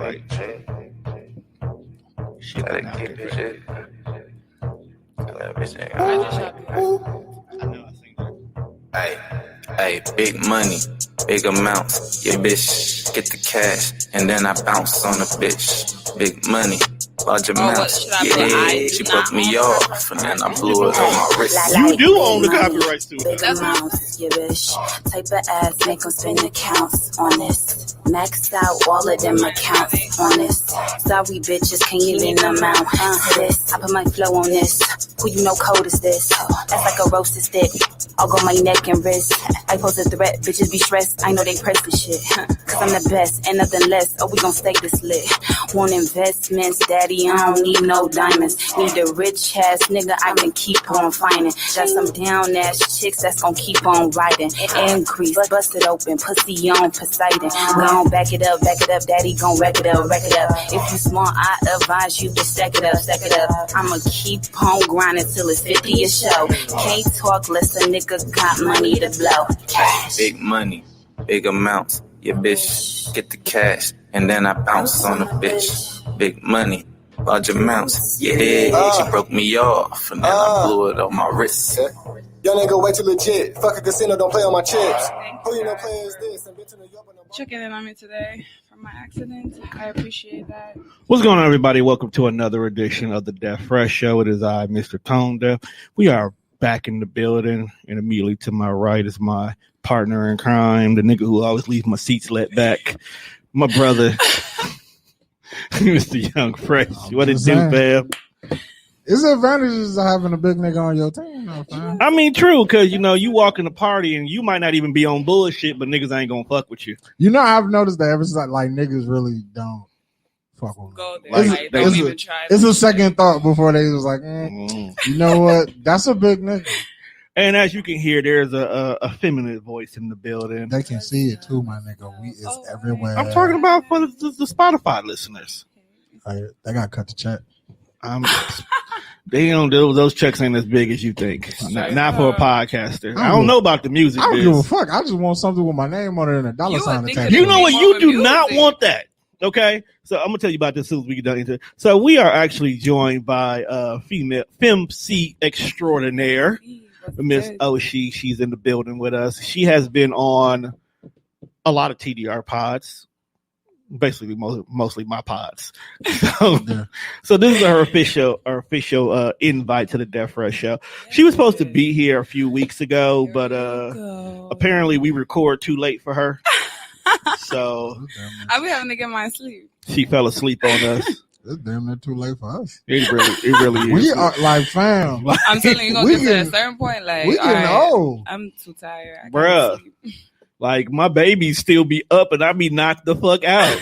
like shit. Gotta keep it shit. Everything. I know. I seen that. Hey, big money, big amounts. Your bitch get the cash, and then I bounce on the bitch. Big money. Large amounts. Yeah, she broke me off, and then I blew it on my wrist. You do own the copyrights to it. Big amounts, your bitch. Type of ass, make them spend accounts on this. Maxed out all of them accounts on this. Sorry bitches, can't even amount to this. I put my flow on this. Who you know cold is this? That's like a roasted stick. I'll go my neck and wrist. I pose a threat, bitches be stressed. I know they press the shit. Cause I'm the best and nothing less. Oh, we gon' stay this lit. Want investments, daddy, I don't need no diamonds. Need a rich ass nigga I can keep on finding. Got some down ass chicks that's gon' keep on riding. Increase, bust it open, pussy on Poseidon. Gon' back it up, daddy gon' wreck it up. If you smart, I advise you to stack it up. I'ma keep on grinding till it's 50 a show. Can't talk less a nigga got money to blow. Cash. Big money, big amounts. Your bitch get the cash, and then I bounce on the bitch. Big money, large amounts. Yeah, she broke me off, and then I blew it on my wrist. Young nigga way too legit. Fuck a casino, don't play on my chips. Who you know playing is this? Checking in on me today from my accident. I appreciate that. What's going on, everybody? Welcome to another edition of the Deaf Fresh Show. It is I, Mr. Tone Deaf. We are back in the building, and immediately to my right is my partner in crime, the nigga who always leaves my seats let back, my brother, Mr. Young Fresh. What it do, fam? It's advantages of having a big nigga on your team, though, fam. I mean, true, because, you know, you walk in the party and you might not even be on bullshit, but niggas ain't gonna fuck with you. You know, I've noticed that ever since, like niggas really don't fuck with me. Go there. Like, don't even try. It's a second thought before they was like, you know what? That's a big nigga. And as you can hear, there's a feminine voice in the building. They can see it too, my nigga. We is everywhere. I'm talking about for the Spotify listeners. They got to cut the check. They don't do those checks ain't as big as you think. Not for a podcaster. I don't know about the music. I don't give a fuck. I just want something with my name on it and a dollar sign attached. You know what? You do not want that. Okay, so I'm gonna tell you about this as soon as we get done into it. So we are actually joined by femc extraordinaire, Miss Oshi. She's in the building with us. She has been on a lot of TDR pods. Basically, mostly my pods. So this is her official invite to the Deaf Fresh Show. She was supposed to be here a few weeks ago, but apparently we record too late for her. So I'll be having to get my sleep. She fell asleep on us. It's damn near too late for us. It really is. We are like, fam. I'm telling you, gonna get to a certain point. Like, we getting old. I'm too tired. Bruh. Like, my babies still be up and I be knocked the fuck out.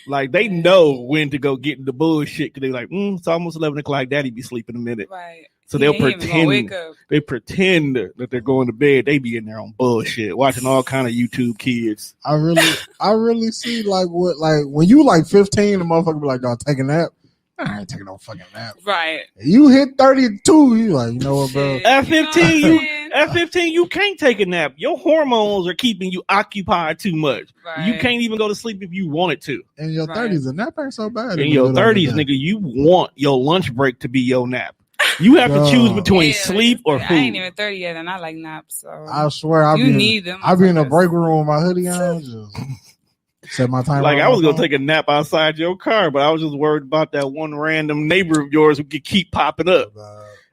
Like, they know when to go get in the bullshit because they're like, it's almost 11 o'clock. Daddy be sleeping a minute. Right. So they'll pretend that they're going to bed. They be in there on bullshit, watching all kind of YouTube kids. I really see like when you like 15, the motherfucker be like, dog, take a nap. I ain't taking no fucking nap. Right. You hit 32, you like, you know what, bro? At 15, you can't take a nap. Your hormones are keeping you occupied too much. Right. You can't even go to sleep if you wanted to. In your 30s, a nap ain't so bad. In your 30s, nigga, you want your lunch break to be your nap. You have to choose between sleep or food. I ain't even 30 yet, and I like naps. So I swear, I need them. I be in the break room with my hoodie on. Just set my time. Like I was gonna take a nap outside your car, but I was just worried about that one random neighbor of yours who could keep popping up.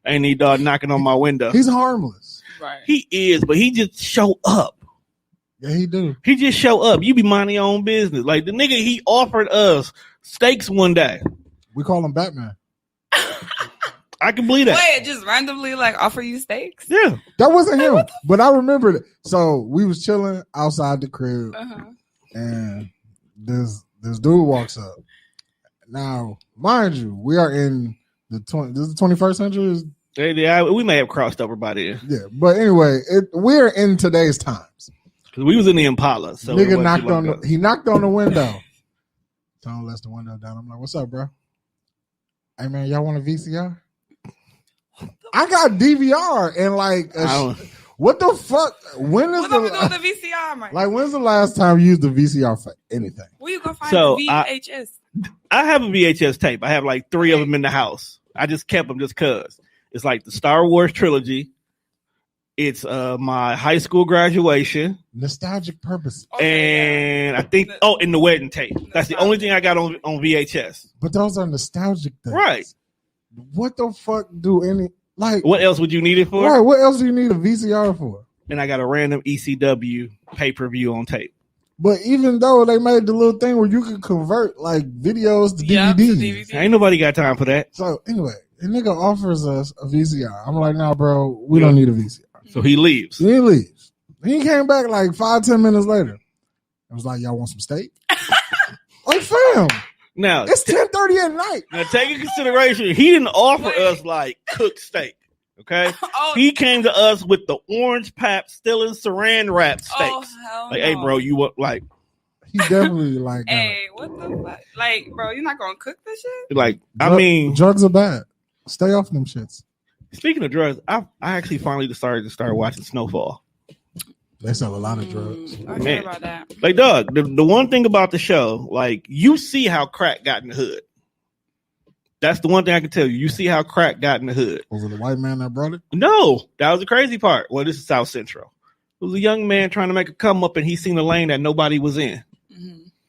And he knocking on my window. He's harmless. Right. He is, but he just show up. Yeah, he do. He just show up. You be minding your own business. Like the nigga, he offered us steaks one day. We call him Batman. I can believe that. Wait, just randomly like offer you steaks? Yeah. That wasn't him. But I remember it. So we was chilling outside the crib. And this dude walks up. Now, mind you, we are in this is the 21st century. Yeah, we may have crossed over by then. Yeah, but anyway, we're in today's times. Because we was in the Impala. So nigga knocked on the window. Tone lets the window down. I'm like, what's up, bro? Hey, man, y'all want a VCR? I got DVR and like What the fuck? When is What's up with the VCR, Mike? like? When's the last time you used the VCR for anything? Where you gonna find So, the VHS? I have a VHS tape. I have like 3 of them in the house. I just kept them just cause. It's like the Star Wars trilogy. It's my high school graduation. Nostalgic purpose. And I think and the wedding tape. That's the only thing I got on VHS. But those are nostalgic things. Right. What the fuck do any like What else would you need it for? Right, what else do you need a VCR for? And I got a random ECW pay-per-view on tape. But even though they made the little thing where you could convert like videos to DVDs. Ain't nobody got time for that. So anyway, the nigga offers us a VCR. I'm like, nah, bro, we don't need a VCR. So he leaves. He leaves. He came back like 5-10 minutes later. I was like, y'all want some steak? Like, fam. Now it's 10:30 at night. Now take into consideration, he didn't offer us like cooked steak. Okay, he came to us with the orange pap still in saran wrap steaks. Like, hey, bro, you want like? He definitely like. Hey, what the fuck? Like, bro, you're not gonna cook this shit? Like, I mean, drugs are bad. Stay off them shits. Speaking of drugs, I actually finally started watching Snowfall. They sell a lot of drugs. I heard about that. Like, dog, the one thing about the show, like, you see how crack got in the hood. That's the one thing I can tell you. You see how crack got in the hood. Was it the white man that brought it? No, that was the crazy part. Well, this is South Central. It was a young man trying to make a come up, and he seen a lane that nobody was in.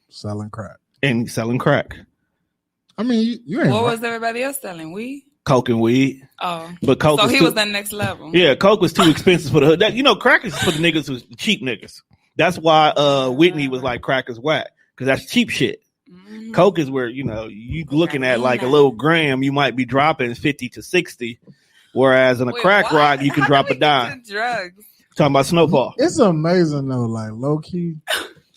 Selling crack. And selling crack. I mean, you ain't. What was everybody else selling? Weed? Coke and weed. Oh, but Coke. So was he was the next level. Yeah, Coke was too expensive for the hood. That, crack is for the niggas who's the cheap niggas. That's why Whitney was like, crack is whack, because that's cheap shit. Coke is where you looking at like a little gram, you might be dropping 50 to 60, whereas in a crack rock you can drop a dime. Drugs. Talking about Snowfall. It's amazing though, like low key.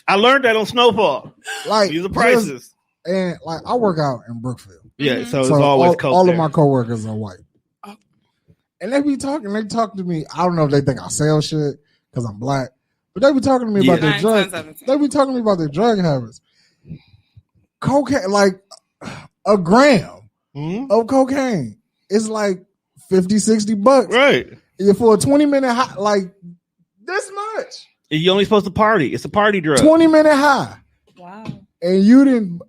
I learned that on Snowfall. Like these are prices. And like I work out in Brookfield. Yeah, so it's always Coke. All of my coworkers are white. And they talk to me. I don't know if they think I sell shit because I'm black, but they be talking to me about their drug. They be talking to me about their drug habits. Cocaine, like a gram of cocaine is like $50-$60. Right. For a 20-minute high, like this much. You're only supposed to party. It's a party drug. 20-minute high. Wow. And you didn't.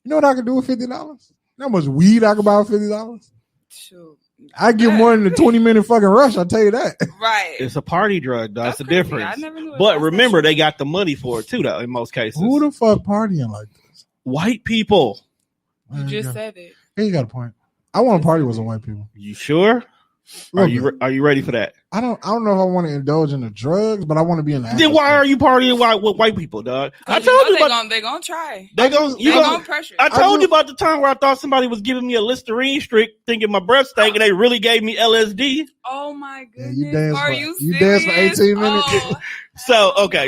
You know what I could do with $50? You know how much weed I could buy with $50? Sure. I get more than the 20-minute fucking rush. I'll tell you that. Right. It's a party drug, though. That's the difference. I never knew but remember, they got the money for it too, though. In most cases. Who the fuck partying like this? White people. You just said it. Hey, you got a point. I want to party with some white people. You sure? Are you ready for that? I don't know if I want to indulge in the drugs, but I want to be in the atmosphere. Then why are you partying with white people, dog? I told you about they're gonna try. They're gonna pressure. I told you about the time where I thought somebody was giving me a Listerine strip, thinking my breath stank, and they really gave me LSD. Oh my goodness! Yeah, you danced for 18 minutes. Oh.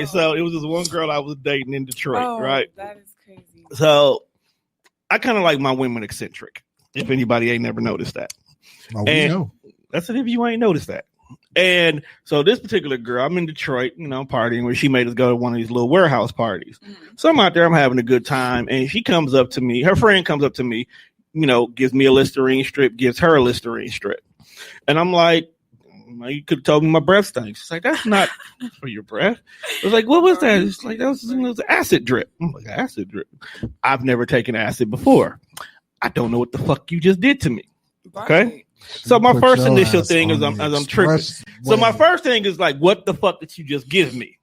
So it was this one girl I was dating in Detroit, right? That is crazy. So I kind of like my women eccentric. If anybody ain't never noticed that, we know. That's it. If you ain't noticed that. And so this particular girl, I'm in Detroit, partying where she made us go to one of these little warehouse parties. So I'm out there, I'm having a good time. And she comes up to me, her friend comes up to me, gives me a Listerine strip, gives her a Listerine strip. And I'm like, you could have told me my breath stinks. She's like, that's not for your breath. I was like, what was that? It's like, that was an acid drip. I'm like, acid drip? I've never taken acid before. I don't know what the fuck you just did to me. Okay? So my first initial thing is I'm tripping. So my first thing is like, what the fuck did you just give me?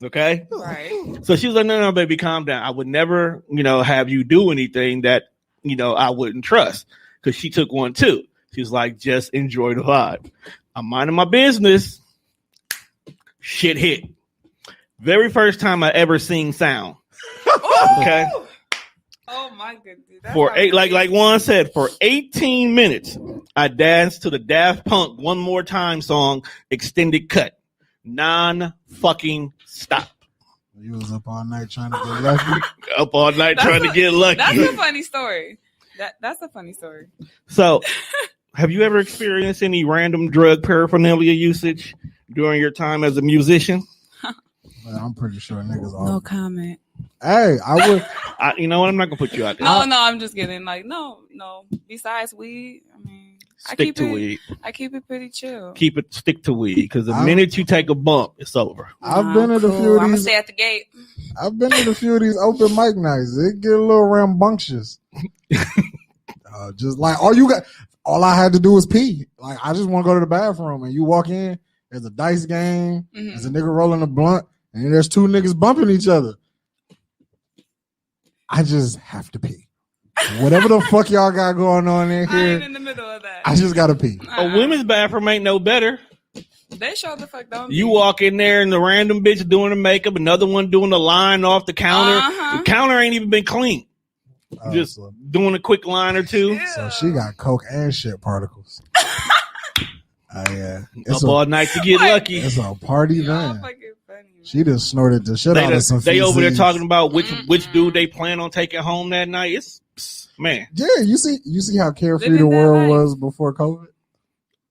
Okay. Right. So she was like, no, baby, calm down. I would never, have you do anything that, I wouldn't trust. Cause she took one too. She's like, just enjoy the vibe. I'm minding my business. Shit hit. Very first time I ever seen sound. Okay. Oh my goodness. Like Juan said, for 18 minutes, I danced to the Daft Punk One More Time song, extended cut. Non-fucking stop. You was up all night trying to get lucky. Up all night trying to get lucky. That's a funny story. That's a funny story. So, have you ever experienced any random drug paraphernalia usage during your time as a musician? I'm pretty sure niggas are. No comment. Hey, I would. You know what? I'm not gonna put you out there. No, I'm just kidding. Like, no. Besides weed, I mean, Stick to weed. I keep it pretty chill. Stick to weed, because the minute you take a bump, it's over. I've been at a few of I'm gonna these. stay at the gate. I've been at a few of these open mic nights. It get a little rambunctious. Just like all I had to do was pee. Like I just want to go to the bathroom, and you walk in. There's a dice game. Mm-hmm. There's a nigga rolling a blunt, and then there's two niggas bumping each other. I just have to pee. Whatever the fuck y'all got going on in here, I ain't in the middle of that. I just gotta pee. A women's bathroom ain't no better. They show the fuck don't. You walk in there and the random bitch doing the makeup, another one doing the line off the counter. The counter ain't even been clean. Just doing a quick line or two. Yeah. So she got coke and shit particles. Yeah, Up all night to get lucky. It's a party then. She just snorted the shit out of some. They over there talking about which dude they plan on taking home that night. It's man. Yeah, you see how carefree the world was before COVID.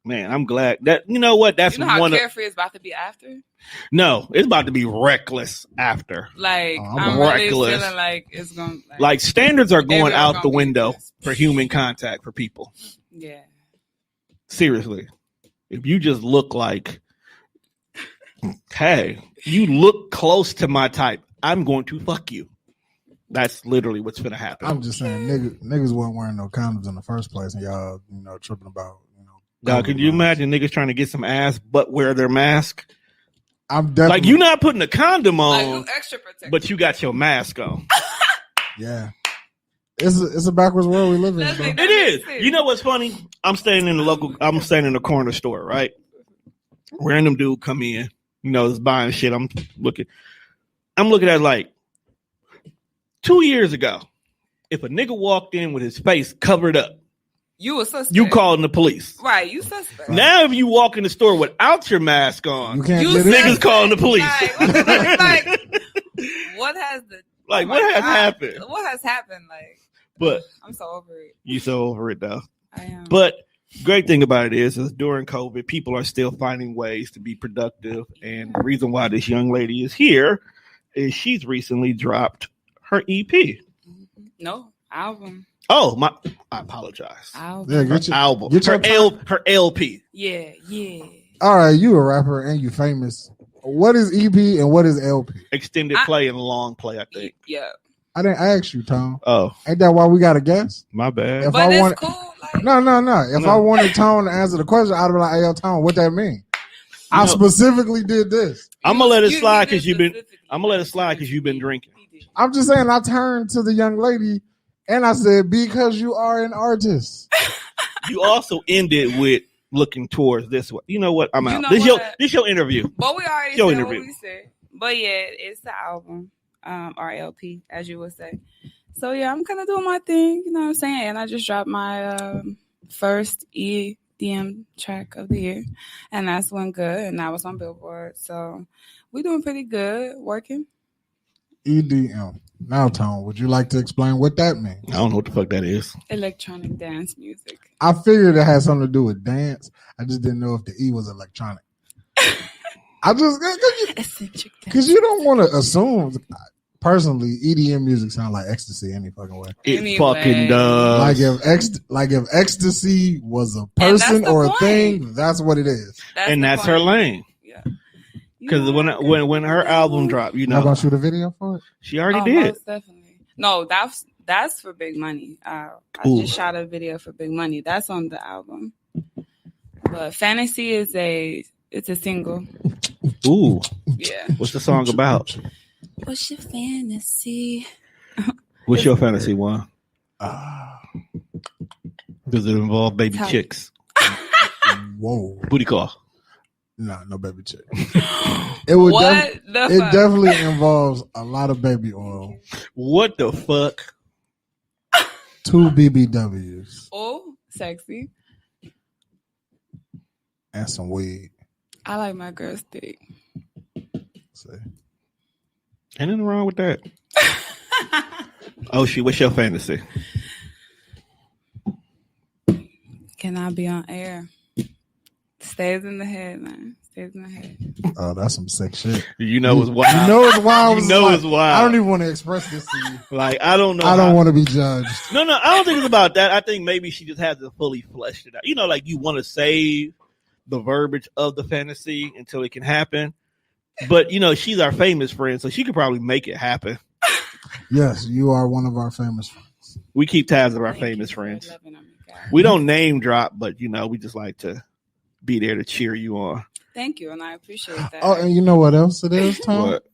Man, I'm glad that you know what that's how carefree is about to be after. No, it's about to be reckless after. Like I'm really feeling like it's going. Like standards are going out the window for human contact for people. Yeah. Seriously, if you just look like, hey, you look close to my type, I'm going to fuck you. That's literally what's going to happen. I'm just saying, niggas weren't wearing no condoms in the first place, and y'all, tripping about, Now, could you imagine niggas trying to get some ass but wear their mask? I'm definitely like you're not putting a condom on, like extra protection, but you got your mask on. Yeah, it's a backwards world we live in. It is. You know what's funny? I'm staying in the corner store, right? Random dude come in, is buying shit. I'm looking at it like 2 years ago. If a nigga walked in with his face covered up, you a suspect. You calling the police. Right, you suspect. Now if you walk in the store without your mask on, niggas calling the police. What has happened? What has happened? Like, but I'm so over it. You so over it though. I am. But great thing about it is during COVID, people are still finding ways to be productive. And the reason why this young lady is here is she's recently dropped her EP. No, album. Oh, I apologize. Album. Yeah, get your album. Get her LP. Yeah. All right, you a rapper and you famous. What is EP and what is LP? Extended play and long play, I think. Yeah. I didn't ask you, Tom. Oh. Ain't that why we got a guest? My bad. If but I it's wanted, cool. No. If I wanted Tom to answer the question, I'd be like, hey, yo, Tom, what that mean? I specifically did this. I'm gonna let it slide because you've been drinking. I'm just saying I turned to the young lady and I said, because you are an artist. You also ended with looking towards this one. You know what? I'm out. This your interview. But we already said what we said. But yeah, it's the album, or LP, as you would say. So yeah, I'm kind of doing my thing, you know what I'm saying? And I just dropped my first EDM track of the year, and that's went good, and that was on Billboard. So we're doing pretty good, working. EDM. Now, Tom, would you like to explain what that means? I don't know what the fuck that is. Electronic dance music. I figured it had something to do with dance. I just didn't know if the E was electronic. Because you don't want to assume. Personally, EDM music sounds like ecstasy any fucking way. It fucking does. Like if ecstasy was a person or a thing, that's what it is. That's her lane. Yeah. Because when her album dropped, How about shoot a video for it? She already did. Most definitely. No, that's for Big Money. I just shot a video for Big Money. That's on the album. But Fantasy it's a single. Ooh. Yeah. What's the song about? What's your fantasy? What's your fantasy one? Does it involve baby chicks? Whoa. Booty call. No baby chick. It definitely involves a lot of baby oil. What the fuck? 2 BBWs. Oh, sexy. And some weed. I like my girls thick. See. Ain't nothing wrong with that. Oshi, what's your fantasy? Can I be on air? Stays in the head, man. It's gonna happen. Oh, that's some sick shit. You know it's wild. You know it's wild. You know it's wild. I don't even want to express this to you. Like, I don't know. I don't want to be judged. No, I don't think it's about that. I think maybe she just hasn't fully fleshed it out. You know, like you want to save the verbiage of the fantasy until it can happen. But, you know, she's our famous friend, so she could probably make it happen. Yes, you are one of our famous friends. We keep tabs of our famous friends. We don't name drop, but, you know, we just like to be there to cheer you on. Thank you, and I appreciate that. Oh, and you know what else it is, Tom? What?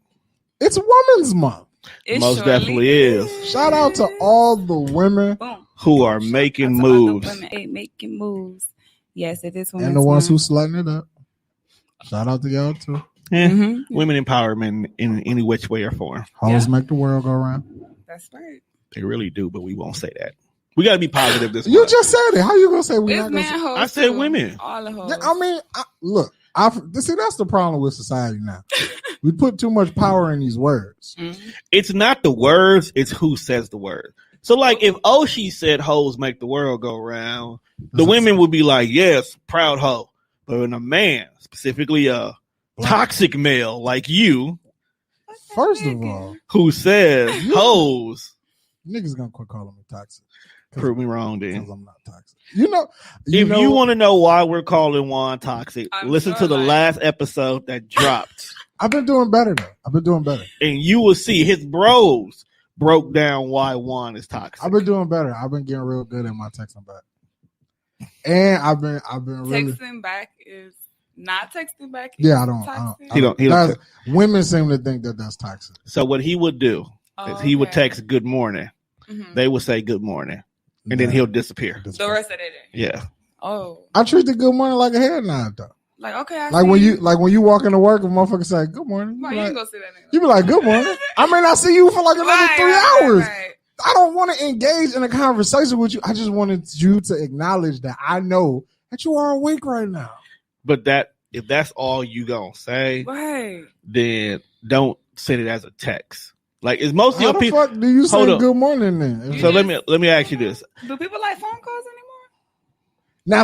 It's Women's Month. It Most surely definitely is. Shout out to all the women Boom. Who are making moves. Making moves. Yes, it is. and the ones who slutting it up. Shout out to y'all too. Yeah. Mm-hmm. Women empowerment in any which way or form. Hoes make the world go round. That's right. They really do, but we won't say that. We got to be positive this You month. just said it. How you gonna say we It's not gonna man say? hoes. I said too. women. All the hoes. Yeah, I mean, look. See, that's the problem with society now. We put too much power in these words. Mm-hmm. It's not the words, it's who says the word. So, like, if Oshi said hoes make the world go round, the women would be like, yes, proud hoe. But when a man, specifically a toxic male like you, First of all, who says hoes, niggas gonna quit calling me toxic. prove me wrong then. Because I'm not toxic. You know, If you want to know why we're calling Juan toxic, I'm listen sure to the like- last episode that dropped. I've been doing better though. I've been doing better. And you will see his bros broke down why Juan is toxic. I've been doing better. I've been getting real good at my texting back. And I've been really Texting back is not texting back. Yeah, is I don't. toxic. He don't that's- women seem to think that that's toxic. So what he would do is he would Okay. text good morning. Mhm. They would say good morning. And then he'll disappear. The rest of the day. Yeah. Oh, I treat the good morning like a head nod though. like okay. I Like see when you walk into work and motherfucker say good morning, you Right, be you like, ain't gonna say that. Nigga. you be like good morning. I may not see you for like another 3 hours. Right. I don't want to engage in a conversation with you. I just wanted you to acknowledge that I know that you are awake right now. But if that's all you gonna say, Right. then don't send it as a text. Like it's most of How your the people. fuck do you say Hold up. good morning then? So let me ask you this. Do people like phone calls anymore? Now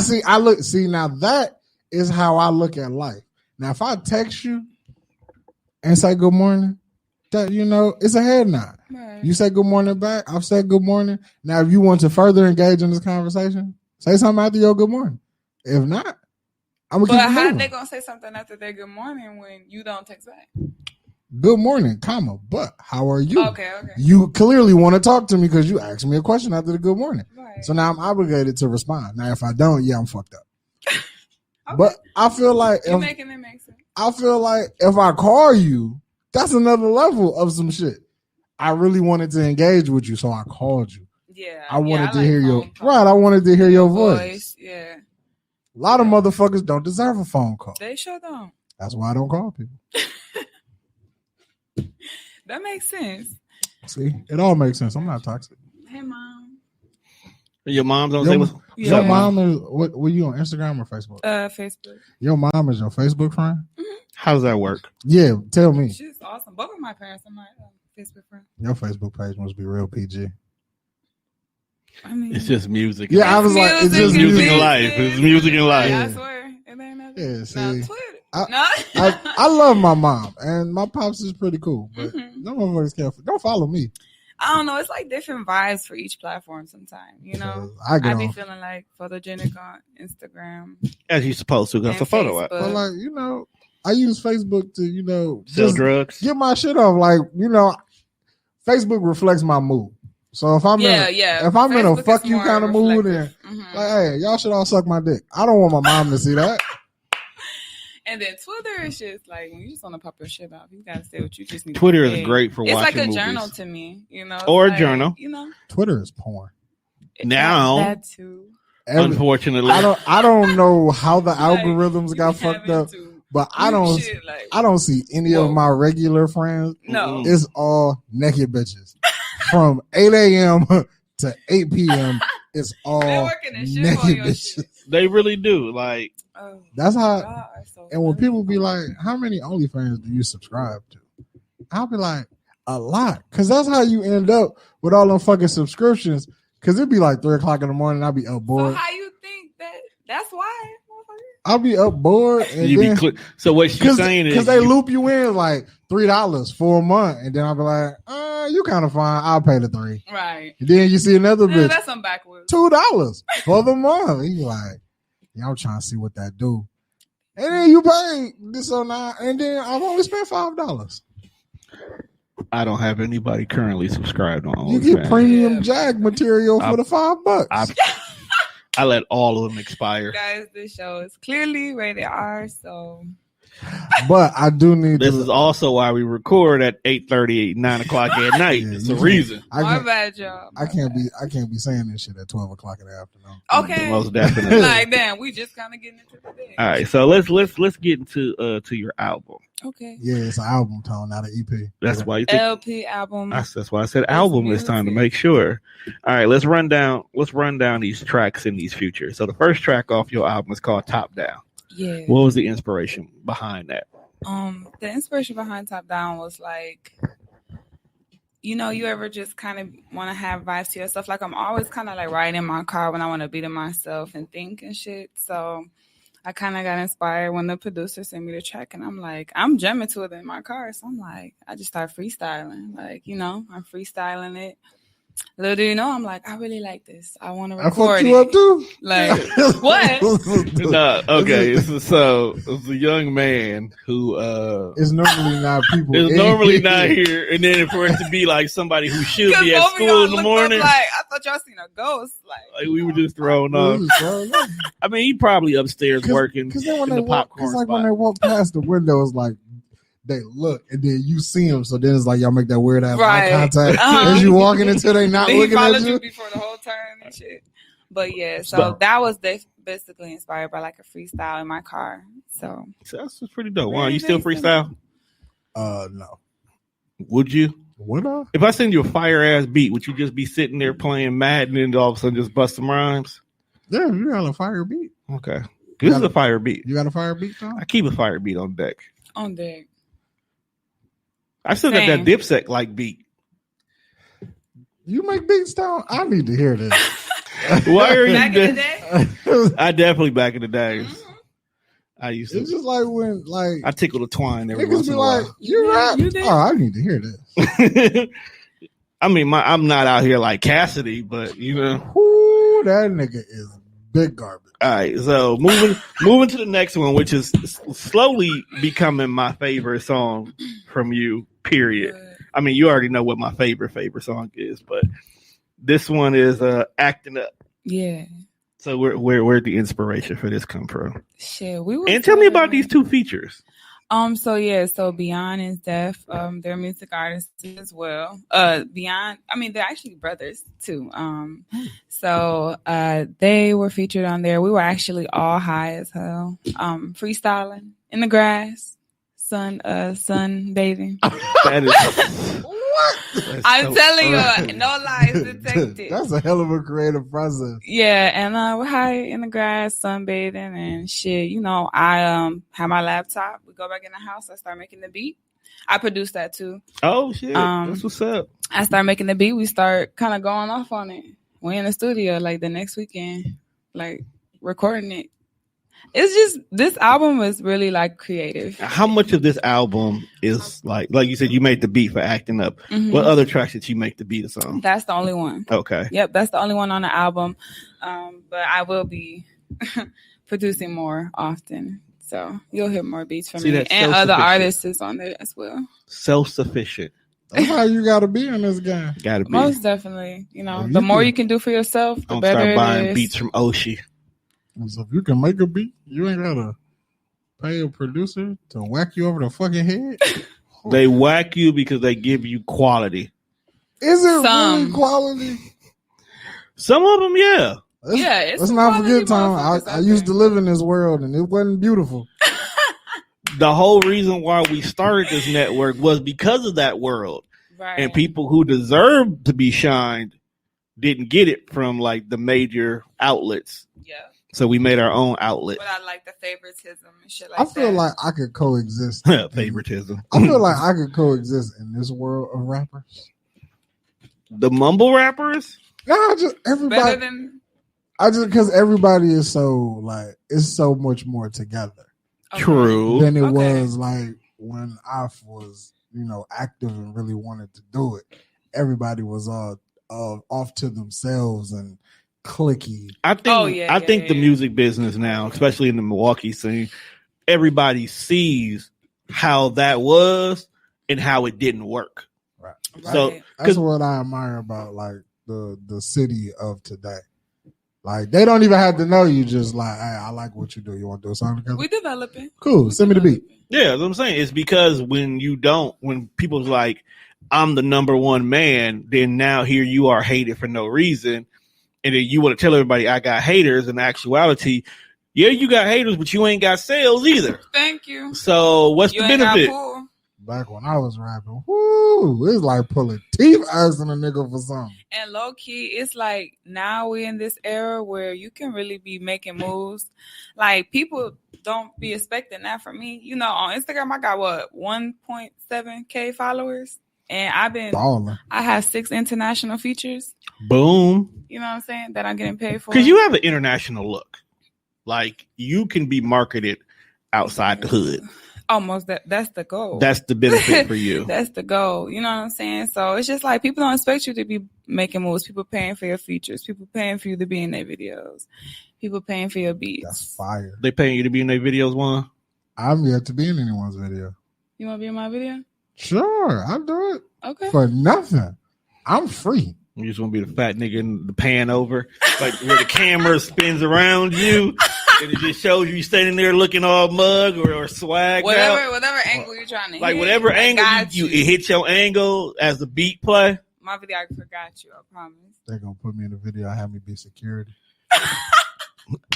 now that is how I look at life. Now if I text you and say good morning, that it's a head nod. Right. You say good morning back, I've said good morning. Now if you want to further engage in this conversation, say something after your good morning. If not, I'm But gonna keep it how moving. they gonna say something after their good morning when you don't text back? Good morning, comma, but how are you? Okay. You clearly want to talk to me because you asked me a question after the good morning. Right. So now I'm obligated to respond. Now, if I don't, I'm fucked up. Okay. But I feel like You're making it make sense. if I call you, that's another level of some shit. I really wanted to engage with you, so I called you. Yeah. I wanted to like hear your phone calls. I wanted to hear your voice. Yeah. A lot of motherfuckers don't deserve a phone call. They sure don't. That's why I don't call people. That makes sense. See, it all makes sense. I'm not toxic. Hey, mom. Your mom don't Your- say what's Your Yeah. mom is what? Were you on Instagram or Facebook? Facebook. Your mom is your Facebook friend? how does that work? Yeah, tell me. She's awesome. Both of my parents are my Facebook friends. Your Facebook page must be real PG. I mean, It's just music. Yeah, I was like, it's just music music. and life. It's music and life. Yeah, I swear. It ain't nothing. Yeah, Now, see, Twitter. I- No. I love my mom and my pops is pretty cool, but Mhm. no motherfuckers care. Don't follow me. I don't know. It's like different vibes for each platform sometimes, you know? I get I be off. feeling like photogenic on Instagram. As you're supposed to, because And it's a photo app. Facebook. But like, I use Facebook to, Sell just drugs. get my shit off. Like, Facebook reflects my mood. So if I'm Yeah. if I'm in a Facebook fuck is you more kind of mood, reflective. and Mhm. like, hey, y'all should all suck my dick. I don't want my mom to see that. And then Twitter is just like when you just want to pop your shit out. You gotta say what you just need. to Twitter is say. great for It's like watching a movies. journal to me, It's Or a like, journal. Twitter is porn. Now- that too. Unfortunately, I don't know how the Like, algorithms you got be fucked having up, to but I mute don't shit, like, I don't see any Whoa. of my regular friends. No. It's all naked bitches from 8 a.m. to 8 p.m. It's all They're working the shit naked on your bitches. shit. they really do. Like, Oh, That's how. y'all are so And when funny. people be like, "How many OnlyFans do you subscribe to?" I'll be like, "A lot," because that's how you end up with all them fucking subscriptions. Because it'd be like 3 o'clock in the morning, I'd be up So bored. how you think that's why? I'll be up bored, and You then so what she's saying is because they loop you in like $3 for a month, and then I'll be like, you kind of fine. I'll pay the $3. Right. And then you see another bitch, That's some backwards. $2 for the month. And you like, I'm trying to see what that do. And then you pay this or not, and then I've only spent $5. I don't have anybody currently subscribed on OnlyFans. You get premium Jag material for the $5. I let all of them expire. Guys, this show is clearly rated R, so. But I do need. This is also why we record at 8:30, 9 o'clock at night. Yeah, it's a reason. My bad, y'all. I can't be saying this shit at 12 o'clock in the afternoon. Okay. Most definitely. Like, damn, we just kind of getting into the day. All right, so let's get into to your album. Okay. Yeah, it's an album tone, not an EP. That's why you think LP album. that's why I said album this time, to make sure. All right, let's run down these tracks in these features. So the first track off your album is called Top Down. Yeah. What was the inspiration behind that? The inspiration behind Top Down was like, you ever just kind of want to have vibes to yourself? Like, I'm always kind of like riding in my car when I want to be to myself and think and shit. So I kind of got inspired when the producer sent me the track, and I'm like, I'm jamming to it in my car. So I'm like, I just start freestyling. Like, I'm freestyling it. Little do you know, I'm like, I really like this. I want to record you up too? Like, what? No, okay. So it's a young man who is normally not people. Is normally not here, and then for it to be like somebody who should be at school in the morning. Like, I thought y'all seen a ghost. Like we were just thrown off. I mean, he probably upstairs working in the popcorn spot. When they walk past the window, it's like they look, and then you see them. So then it's like y'all make that weird ass eye contact as you walking until they not looking at you before the whole turn and shit. But yeah, so that was basically inspired by like a freestyle in my car. So that's pretty dope. Wow, you still freestyle? No. Would you? Would I? If I send you a fire ass beat, would you just be sitting there playing Madden and all of a sudden just bust some rhymes? Yeah, you got a fire beat. Okay, this is a fire beat. You got a fire beat, Tom? I keep a fire beat on deck. On deck. I still got that Dipset like beat. You make beats, Tom? I need to hear this. Why are you back in the day? I definitely back in the days. Mm-hmm. I used to. It's just like when I tickle the twine every niggas once be in a like, while. you rap? Oh, I need to hear this. I mean, I'm not out here like Cassidy, but Ooh, that nigga is big garbage. All right, so moving to the next one, which is slowly becoming my favorite song from you. Period. I mean, you already know what my favorite song is, but this one is "Acting Up." Yeah. So where'd the inspiration for this come from? Shit, and tell me about these two features. So Beyond and Def, they're music artists as well. Beyond, I mean, they're actually brothers too. So they were featured on there. We were actually all high as hell, freestyling in the grass, sunbathing. That is what? I'm telling you, no lies detected. That's a hell of a creative process. Yeah, and we're high in the grass, sunbathing and shit. I have my laptop. We go back in the house. I start making the beat. I produce that too. Oh shit, that's what's up. I start making the beat. We start kind of going off on it. We in the studio like the next weekend, like recording it. It's just, this album was really like creative. How much of this album is like you said, you made the beat for Acting Up? Mm-hmm. What other tracks did you make the beat on? That's the only one. Okay. Yep, that's the only one on the album. But I will be producing more often. So you'll hear more beats from me. And other artists is on there as well. Self-sufficient. That's how you gotta be in this game. Gotta be. Most definitely. The more you can do for yourself, the better start it buying is. beats from Oshi. So if you can make a beat, you ain't gotta pay a producer to whack you over the fucking head. They whack you because they give you quality. Is it really quality? Some of them, yeah. Let's not forget, Tom. I used to live in this world and it wasn't beautiful. The whole reason why we started this network was because of that world. Right. And people who deserved to be shined didn't get it from like the major outlets. Yeah. So we made our own outlet. But I like the favoritism and shit like that. I feel like I could coexist. Favoritism. I feel like I could coexist in this world of rappers. The mumble rappers? No, just everybody. Better than I just because everybody is so like it's so much more together. Okay. True. Than it was like when I was, active and really wanted to do it. Everybody was all off to themselves and clicky. I think the music business now, especially in the Milwaukee scene, everybody sees how that was and how it didn't work. Right. So that's what I admire about like the city of today. Like they don't even have to know you. Just like, hey, I like what you do. You want to do a song together? We developing. Cool. Send me the beat. Yeah, that's what I'm saying. It's because when people's like, I'm the number one man, then now here you are hated for no reason. And then you want to tell everybody I got haters. In actuality, yeah, you got haters, but you ain't got sales either. Thank you. So what's the benefit? Back when I was rapping, it's like pulling teeth asking a nigga for something. And low key, it's like now we're in this era where you can really be making moves. Like people don't be expecting that from me. On Instagram, I got 1.7K followers, and I've been balling. I have 6 international features. Boom. You know what I'm saying? That I'm getting paid for. Because you have an international look. Like you can be marketed outside the hood. Almost that's the goal. That's the benefit for you. That's the goal. You know what I'm saying? So it's just like people don't expect you to be making moves. People paying for your features. People paying for you to be in their videos. People paying for your beats. That's fire. They paying you to be in their videos, Juan? I'm yet to be in anyone's video. You want to be in my video? Sure, I'll do it. Okay. For nothing. I'm free. You just want to be the fat nigga in the pan over, like where the camera spins around you. And it just shows you standing there looking all mug or swag. Whatever angle you're trying to like hit. whatever angle you hit your angle as the beat play. My videographer got you, I promise. They're gonna put me in the video, have me be security.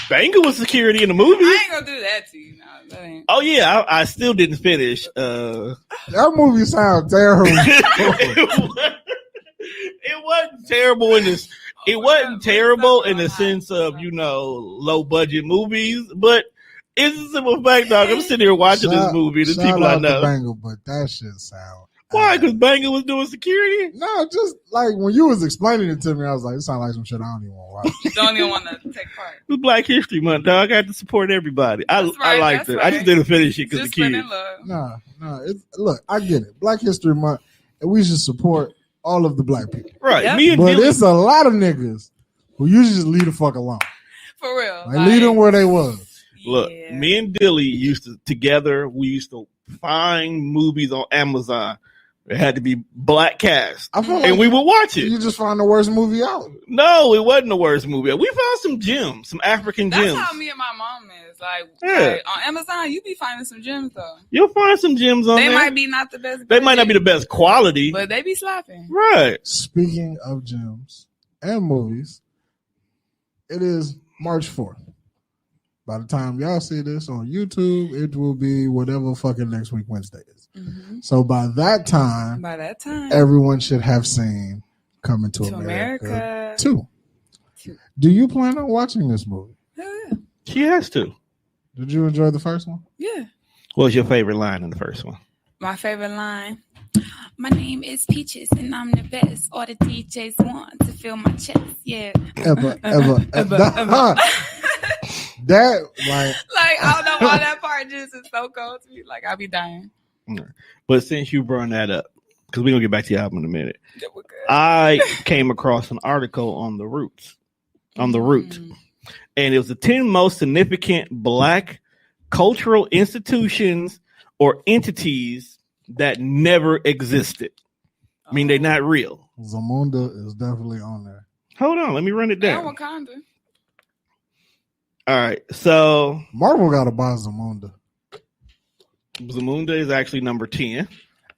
Banga was security in the movie. I ain't gonna do that to you. No, that ain't. Oh yeah, I still didn't finish. That movie sounds terrible. It wasn't terrible in this. It wasn't terrible in the sense of low budget movies, but it's a simple fact, dog. I'm sitting here watching this movie. The people I know. Banga, but that shit sound. Why? Because Banga was doing security? No, just like when you was explaining it to me, I was like, it sounds like some shit I don't even want to watch. You don't even want to take part. It was Black History Month, dog. I had to support everybody. I liked it. Right. I just didn't finish it because the kids. No. Look, I get it. Black History Month, and we should support all of the black people. Right. Yep. But it's a lot of niggas who usually just leave the fuck alone. For real. Like leave them where they was. Look, me and Dilly used to find movies on Amazon. It had to be black cast. And we would watch it. You just found the worst movie out. No, it wasn't the worst movie. We found some gems, some African gems. That's how me and my mom is. Like on Amazon, you be finding some gems though. You'll find some gems on there. They might be not the best. They might not be the best quality. But they be slapping. Right. Speaking of gems and movies, it is March 4th. By the time y'all see this on YouTube, it will be whatever fucking next week Wednesday is. Mm-hmm. So by that time, everyone should have seen Coming to America 2. Do you plan on watching this movie? Hell yeah. She has to. Did you enjoy the first one? Yeah. What was your favorite line in the first one? My favorite line. My name is Peaches and I'm the best. All the DJs want to feel my chest. Yeah. Ever. That like I don't know why that part just is so cold to me. Like I'll be dying. But since you brought that up, because we're gonna get back to the album in a minute, I came across an article on the Roots, and it was the 10 most significant Black cultural institutions or entities that never existed. I mean, they're not real. Zamunda is definitely on there. Hold on, let me run it down. Yeah, Wakanda. All right, so Marvel got to buy Zamunda. Zamunda is actually number 10.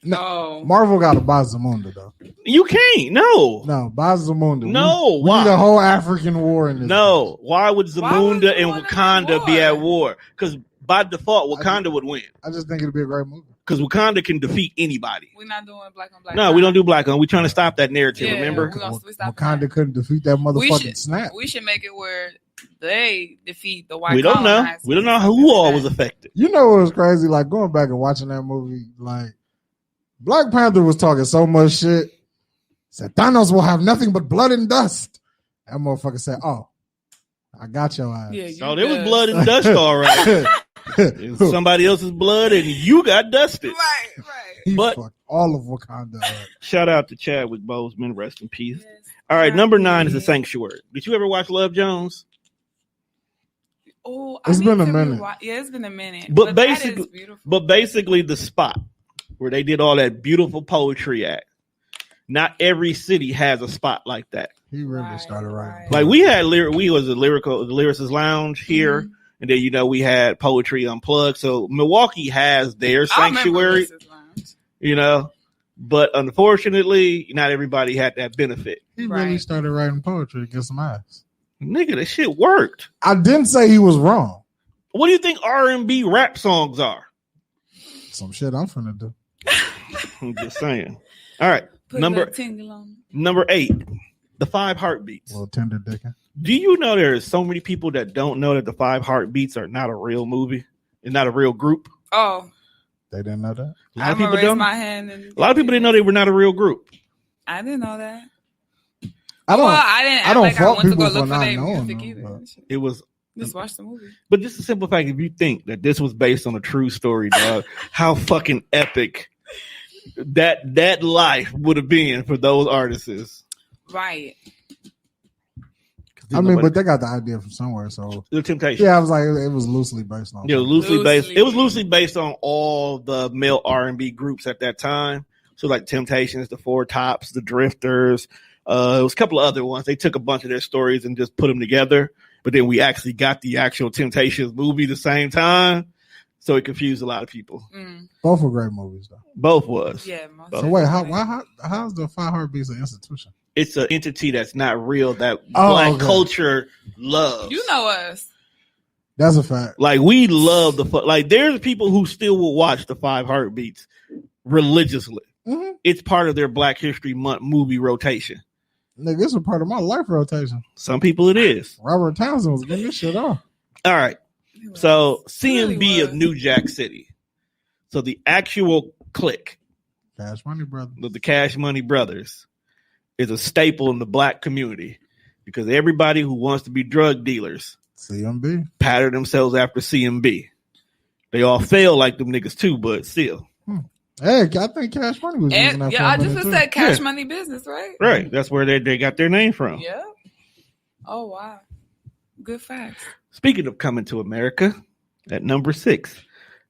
No, Marvel got to buy Zamunda though. You can't. No, buy Zamunda. No, we need a whole African war in this. No, place. Why would Zamunda and Wakanda be at war? Because by default, Wakanda would win. I just think it'd be a great movie. Because Wakanda can defeat anybody. We're not doing black on black. No, we don't do black on. We're trying to stop that narrative. Yeah, remember? Wakanda couldn't defeat that motherfucking snap. We should make it where they defeat the white. We don't know. We don't know who all was affected. You know what was crazy? Like going back and watching that movie, like Black Panther was talking so much shit. Said Thanos will have nothing but blood and dust. That motherfucker said, "Oh, I got your ass. Yeah, So there was blood and dust, all right. It was somebody else's blood, and you got dusted. Right. He But- fucked all of Wakanda up. Shout out to Chadwick Boseman, rest in peace. Yes. All right, number 9 is The Sanctuary. Did you ever watch Love Jones? Oh, It's been a minute. Yeah, it's been a minute. But that basically- is beautiful. But basically, the spot where they did all that beautiful poetry at. Not every city has a spot like that. He really Right, started writing. right. Like we had we was the Lyricist Lounge here, Mhm. and then we had Poetry Unplugged. So Milwaukee has their sanctuary, but unfortunately, not everybody had that benefit. He really Right. started writing poetry to get some ass. Nigga, that shit worked. I didn't say he was wrong. What do you think R&B rap songs are? Some shit I'm finna do. I'm just saying. All right, Put number a little tingle on. number 8, The 5 Heartbeats. Little tender dicking. Do you know there are so many people that don't know that The 5 Heartbeats are not a real movie and not a real group? Oh, They didn't know that. A lot of I'm gonna people raise don't. my hand. A lot of people didn't know they were not a real group. I didn't know that. I don't. Well, I didn't. I act don't like I fault went to people go for look for not their knowing music them, either. but- It was, Just watch the movie. but just a simple fact. If you think that this was based on a true story, dog, how fucking epic that life would have been for those artists. Right. I mean, but they got the idea from somewhere. So The Temptation. yeah, I was like, it was loosely based on. Yeah, loosely based. Loosely. It was loosely based on all the male R&B groups at that time. So like Temptations, the Four Tops, the Drifters. It was a couple of other ones. They took a bunch of their stories and just put them together. But then we actually got the actual Temptations movie the same time. So it confused a lot of people. Mm. Both were great movies, though. Both was. Yeah. So wait, how's the Five Heartbeats an institution? It's an entity that's not real that Oh, black okay. culture loves. You know us. That's a fact. Like we love like there's people who still will watch the 5 Heartbeats religiously. Mm-hmm. It's part of their Black History Month movie rotation. Nigga, this is a part of my life rotation. Some people it is. Robert Townsend was getting this shit off. All right. It was. So Really CMB was. of New Jack City. So the actual clique Cash Money Brother. of the Cash Money Brothers is a staple in the black community because everybody who wants to be drug dealers CMB. pattern themselves after CMB. They all fail like them niggas too, but still. Hey, I think Cash Money was using that for Yeah, a I just minute, was too. said cash Yeah. money business, right? Right. That's where they got their name from. Yeah. Oh wow. Good facts. Speaking of coming to America, at number 6,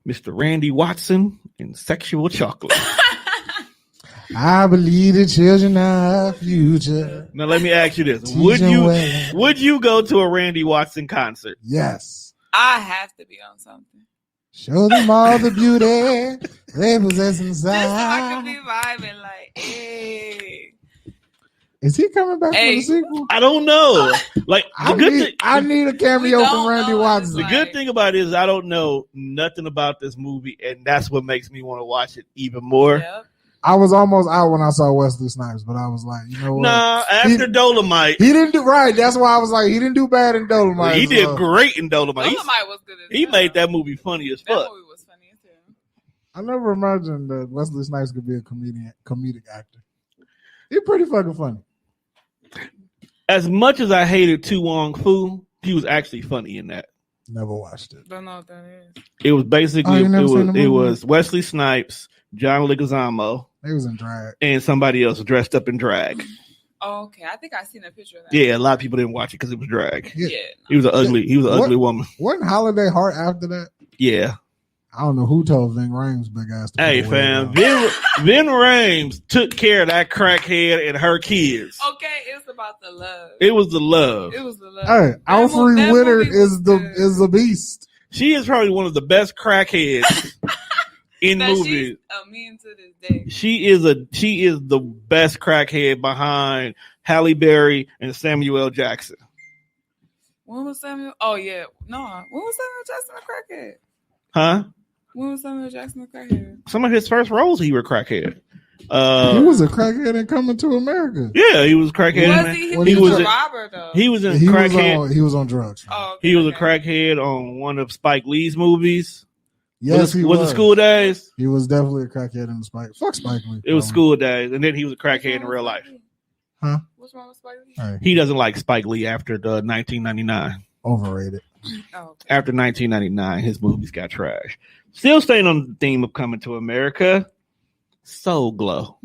Mr. Randy Watson in Sexual Chocolate. I believe the children are our future. Now let me ask you this. Teach 'em well. Would you go to a Randy Watson concert? Yes. I have to be on something. Show them all the beauty they possess Just so I inside. can be vibing like, hey. Is he coming back Hey. for the sequel? I don't know. Like the good thing, I need a cameo We from don't Randy know. Watson. the good thing about it is I don't know nothing about this movie, and that's what makes me want to watch it even more. Yep. I was almost out when I saw Wesley Snipes, but I was like, you know what? Nah, after He- Dolomite, He didn't do right. That's why I was like, he didn't do bad in Dolomite. he did so great in Dolomite. Dolomite was good as He hell. made that movie funny as That fuck. movie was funny as hell. I never imagined that Wesley Snipes could be a comedic actor. He's pretty fucking funny. As much as I hated Tu Wong Fu, he was actually funny in that. Never watched it. Don't know what that is. It was Oh, basically you never seen the it movie? was Wesley Snipes, John Leguizamo, He was in drag. and somebody else dressed up in drag. Oh, okay. I think I seen a picture of that. Yeah, a lot of people didn't watch it because it was drag. Yeah. Yeah. He was an What? ugly woman. Wasn't Holiday Heart after that? Yeah. I don't know who told Ving Rhames big ass. To Hey put a fam, wig on. Vin Rhames took care of that crackhead and her kids. Okay, it's about the love. It was the love. It was the love. Hey, That Alfred that Witter movie was is the good. is a beast. She is probably one of the best crackheads in That movies. she's a meme to this day. She is the best crackhead behind Halle Berry and Samuel L. Jackson. When was Samuel? Oh yeah, no. When was Samuel Jackson a crackhead? Huh? When was Samuel Jackson a crackhead? Some of his first roles he were crackhead. He was a crackhead in Coming to America. Yeah, he was crackhead. Was in- he? He Well, was, he was a a- robber though. He was in He crackhead. was on drugs. Oh, okay, He was a okay. crackhead on one of Spike Lee's movies. Yes, he was was. it School Days? He was definitely a crackhead in the Spike. Fuck Spike Lee. It was School Days, and then he was a crackhead in real life. Huh? What's wrong with Spike Lee? Hey, He doesn't like Spike Lee after the 1999. Overrated. Oh, okay. After 1999, his movies got trash. Still staying on the theme of Coming to America, Soul Glow.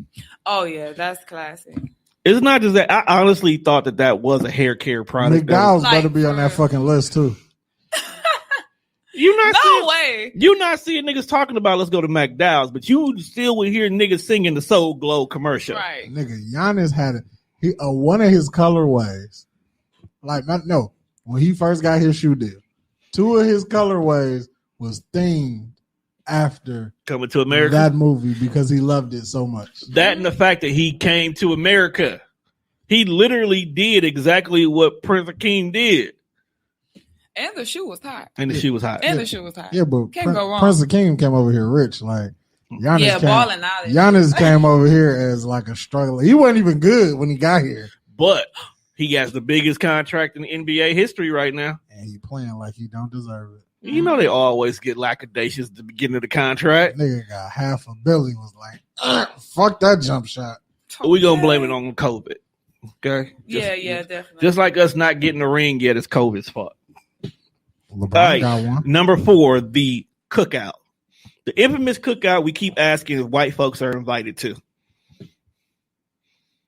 Oh yeah, that's classic. It's not just that. I honestly thought that was a hair care product. McDowell's Like, better be on that for- fucking list too. You not No seeing, way. you not seeing niggas talking about let's go to McDowell's, but you still would hear niggas singing the Soul Glow commercial. Right. Nigga, Giannis had one of his colorways. Like when he first got his shoe deal, two of his colorways was themed after Coming to America. that movie because he loved it so much. That and the fact that he came to America. He literally did exactly what Prince Akeem did. And the shoe was hot. And the shoe was hot. And the shoe was hot. Yeah, but Can't go wrong. Prince Akeem came over here rich. Like Giannis balling out. Giannis came over here as like a struggler. He wasn't even good when he got here. But he has the biggest contract in NBA history right now. And he playing like he don't deserve it. You know they always get lackadaisious at the beginning of the contract. Nigga got half a billy, was like, fuck that jump shot. We gonna blame it on COVID. Okay? Yeah, definitely. Just like us not getting a ring yet, it's COVID's fault. LeBron All right, got one. number 4, the cookout. The infamous cookout we keep asking if white folks are invited to.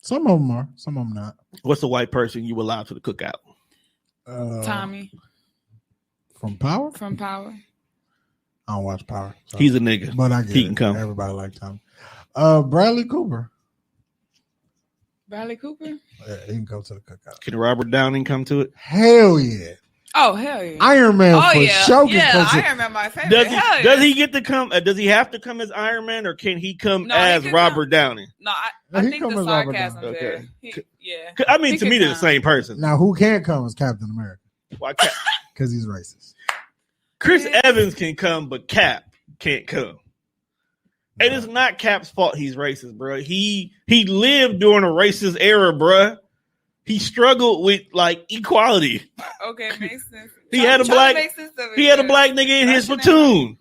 Some of them are, some of them not. What's the white person you allow to the cookout? Tommy From Power? from Power. I don't watch Power. So. He's a nigga. But I get He it. can come. Everybody like Tommy. Bradley Cooper. Bradley Cooper? Yeah, he can go to the cookout. Can Robert Downing come to it? Hell yeah. Oh, hell yeah. Iron Man oh, for yeah. sure. Yeah, Iron Man, my favorite. Does Hell yeah. does he get to come? Does he have to come as Iron Man, or can he come No, he as can Robert come. Downing? No, I Yeah, he think the come as Robert sarcasm Downey. there. Okay. Yeah. I mean, He to can me, they're the come. same person. Now, who can't come is Captain America Why Cap? because he's racist. Chris Yeah. Evans can come, but Cap can't come. And it's not Cap's fault he's racist, bro. He lived during a racist era, bro. He struggled with like equality. Okay, makes sense. He had a black nigga in his platoon.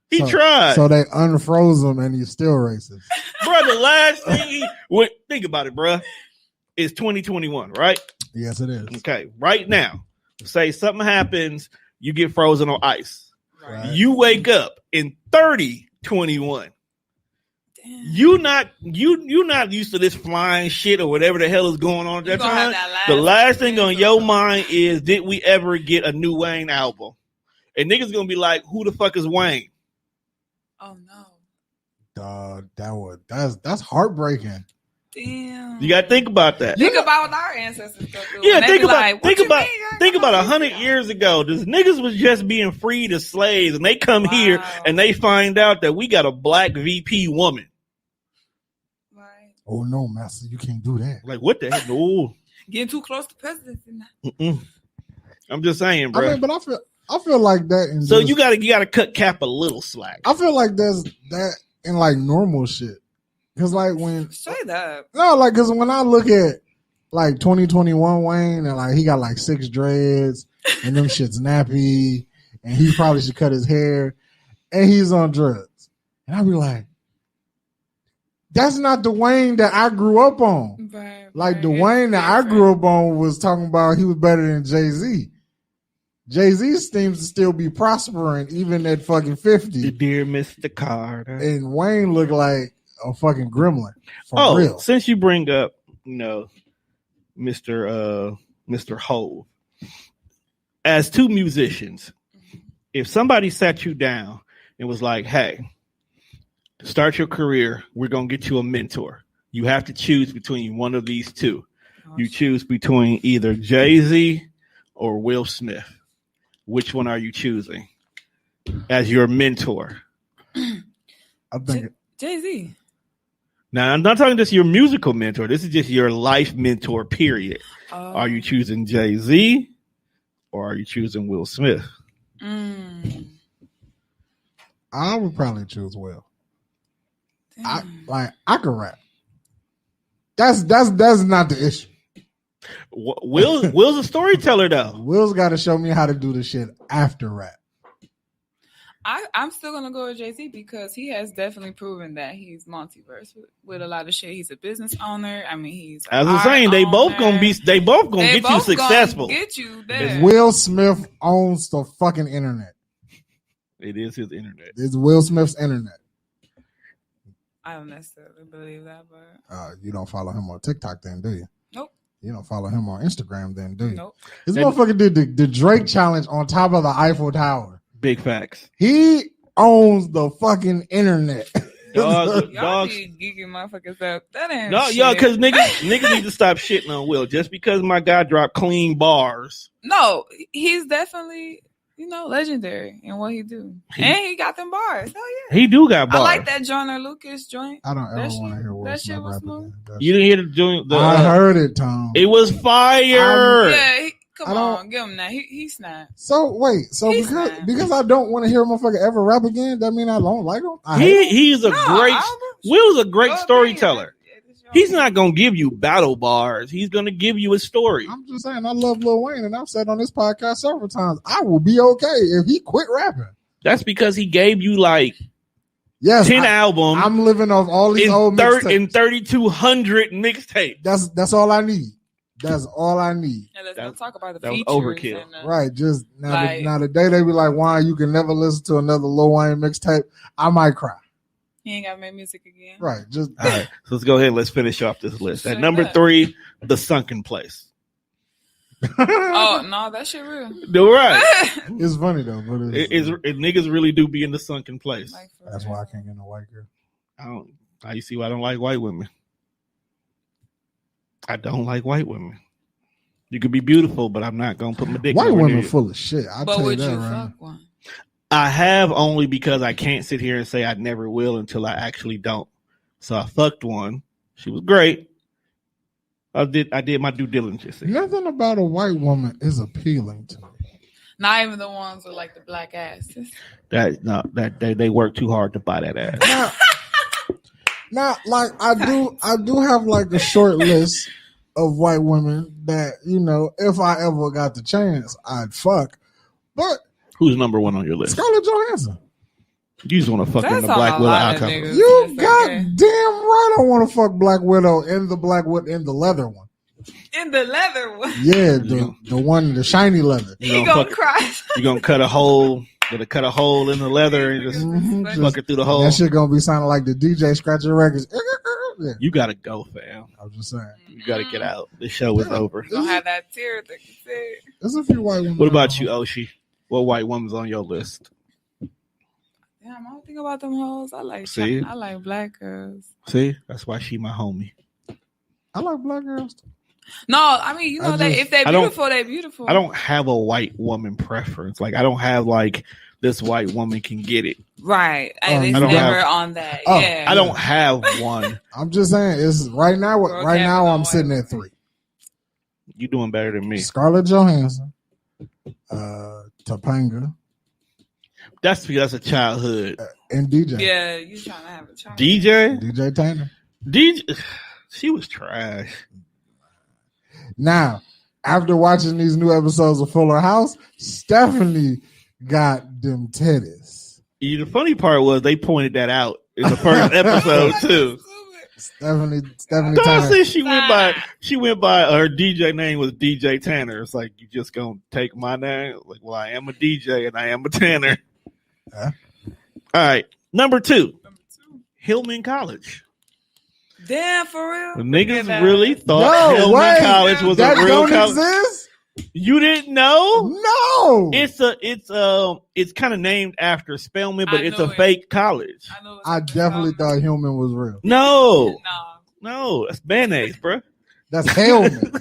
He tried. So they unfroze him and he's still racist. Bro, the last thing he went, think about it, bro. It's 2021, right? Yes, it is. Okay, right now, say something happens, you get frozen on ice. Right. You wake up in 3021. You not used to this flying shit or whatever the hell is going on at that time. The last thing on your mind is, did we ever get a new Wayne album? And niggas gonna be like, who the fuck is Wayne? Oh no. Dog, that's heartbreaking. Damn. You gotta think about that. Think about what our ancestors go through. Yeah, And they think be about like, think "What you about mean? I think got about no 100 idea." years ago. This niggas was just being freed as slaves, and they come here Wow. and they find out that we got a black VP woman. Right. Oh no, master, you can't do that. Like what the heck? No. Getting too close to presidency now. Mm-mm. I'm just saying, bro. I mean, but I feel like that. In So just- you gotta cut Cap a little slack. I feel like there's that in like normal shit. Cause like Straight up. cause when I look at like 2021 Wayne and like he got like 6 dreads and them shit's nappy and he probably should cut his hair and he's on drugs. And I'd be like, that's not the Wayne that I grew up on. Right, Like the right. Wayne that I Different. grew up on was talking about he was better than Jay-Z. Jay-Z seems to still be prospering even at fucking 50. Dear Mr. Carter. And Wayne looked like a fucking gremlin. For real. Since you bring up, Mr. Hove, as two musicians, if somebody sat you down and was like, hey, to start your career, we're gonna get you a mentor. You have to choose between one of these two. You choose between either Jay-Z or Will Smith. Which one are you choosing as your mentor? I think Jay-Z. Now, I'm not talking just your musical mentor. This is just your life mentor, period. Are you choosing Jay-Z or are you choosing Will Smith? I would probably choose Will. I could rap. That's not the issue. Will's a storyteller, though. Will's got to show me how to do the shit after rap. I'm still gonna go with Jay-Z because he has definitely proven that he's multiverse with a lot of shit. He's a business owner. I mean, he's as I'm saying, they both gonna get you successful. Get you there. Will Smith owns the fucking internet. It is his internet. It's Will Smith's internet. I don't necessarily believe that, but you don't follow him on TikTok, then, do you? Nope. You don't follow him on Instagram, then, do you? Nope. This motherfucker did the Drake challenge on top of the Eiffel Tower. Big facts. He owns the fucking internet. Y'all be geeking motherfuckers up. That ain't shit. Y'all, because niggas need to stop shitting on Will. Just because my guy dropped clean bars. No, he's definitely, legendary in what he do. And he got them bars. Hell yeah. He do got bars. I like that Joyner Lucas joint. I don't ever want to hear Will that Smith shit was rap smooth. again. You didn't hear the joint? I heard it, Tom. It was fire. Yeah, come on, give him that. He's not. So wait, because I don't want to hear a motherfucker ever rap again, that mean I don't like him? Will's a great storyteller. He's not gonna give you battle bars. He's gonna give you a story. I'm just saying, I love Lil Wayne, and I've said on this podcast several times, I will be okay if he quit rapping. That's because he gave you 10 albums. I'm living off all these old mixtapes. In 3,200 mixtapes. That's all I need. That's all I need. And let's not talk about the that was features. overkill. Right. Just now, the day they be like, why you can never listen to another Lil Wayne mixtape, I might cry. He ain't got to make music again. Right. Just all right. So let's go ahead and let's finish off this list. At number 3, The Sunken Place. Oh, no, that shit real. Right. It's funny though, but niggas really do be in the sunken place. That's why I can't get no white girl. You see why I don't like white women. I don't like white women. You could be beautiful, but I'm not gonna put my dick. White women full of shit. I'll tell you that, right? Fuck one? I have, only because I can't sit here and say I never will until I actually don't. So I fucked one. She was great. I did my due diligence. Nothing about a white woman is appealing to me. Not even the ones with the black asses. They work too hard to buy that ass. Now, I do have a short list of white women that, if I ever got the chance, I'd fuck. But who's number 1 on your list? Scarlett Johansson. You just want to fuck in the Black Widow outcome. You goddamn right, I want to fuck Black Widow in the leather one. In the leather one. Yeah, the one, the shiny leather. You gonna cry? You gonna cut a hole? Gonna cut a hole in the leather and just fuck it through the hole. That shit gonna be sounding like the DJ scratching records. Yeah. You gotta go, fam. I was just saying. You gotta get out. The show is over. You gonna have that tear that you said. There's a few white women. What about you, Oshi? What white woman's on your list? Damn, I don't think about them hoes. I like black girls. See, that's why she my homie. I like black girls too. No, I mean, if they're beautiful, they're beautiful. I don't have a white woman preference. I don't have this white woman can get it. Right. And it's never on that. Yeah. I don't have one. I'm just saying, it's right now. Right now, I'm sitting at 3. You doing better than me. Scarlett Johansson, Topanga. That's because that's a childhood. And DJ. Yeah, you trying to have a child. DJ Tanner. She was trash. Now, after watching these new episodes of Fuller House, Stephanie got them titties. The funny part was they pointed that out in the first episode too. Stephanie Tanner. Said she went by her DJ name was DJ Tanner. It's like, you just gonna take my name? Well, I am a DJ and I am a Tanner. All right, number 2, Hillman College. Damn, for real? The niggas really thought Hillman College was a real college. Exist? You didn't know? No. It's kind of named after Spelman, but it's a fake college. I definitely thought Hillman was real. No, that's mayonnaise, bro. That's Hillman.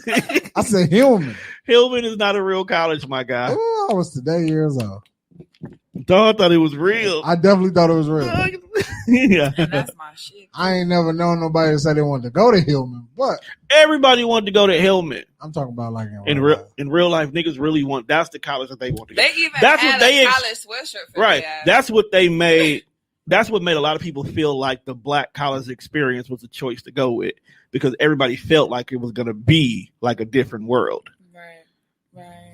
I said Hillman. Hillman is not a real college, my guy. Ooh, I was today years old. Dog thought it was real. I definitely thought it was real. Yeah, that's my shit. I ain't never known nobody that said they wanted to go to Hillman, but everybody wanted to go to Hillman. I'm talking about in real life, niggas really want. That's the college that they want to go. They even had a college sweatshirt for right. That's what they made. That's what made a lot of people feel like the black college experience was a choice to go with, because everybody felt like it was going to be like a different world. Right.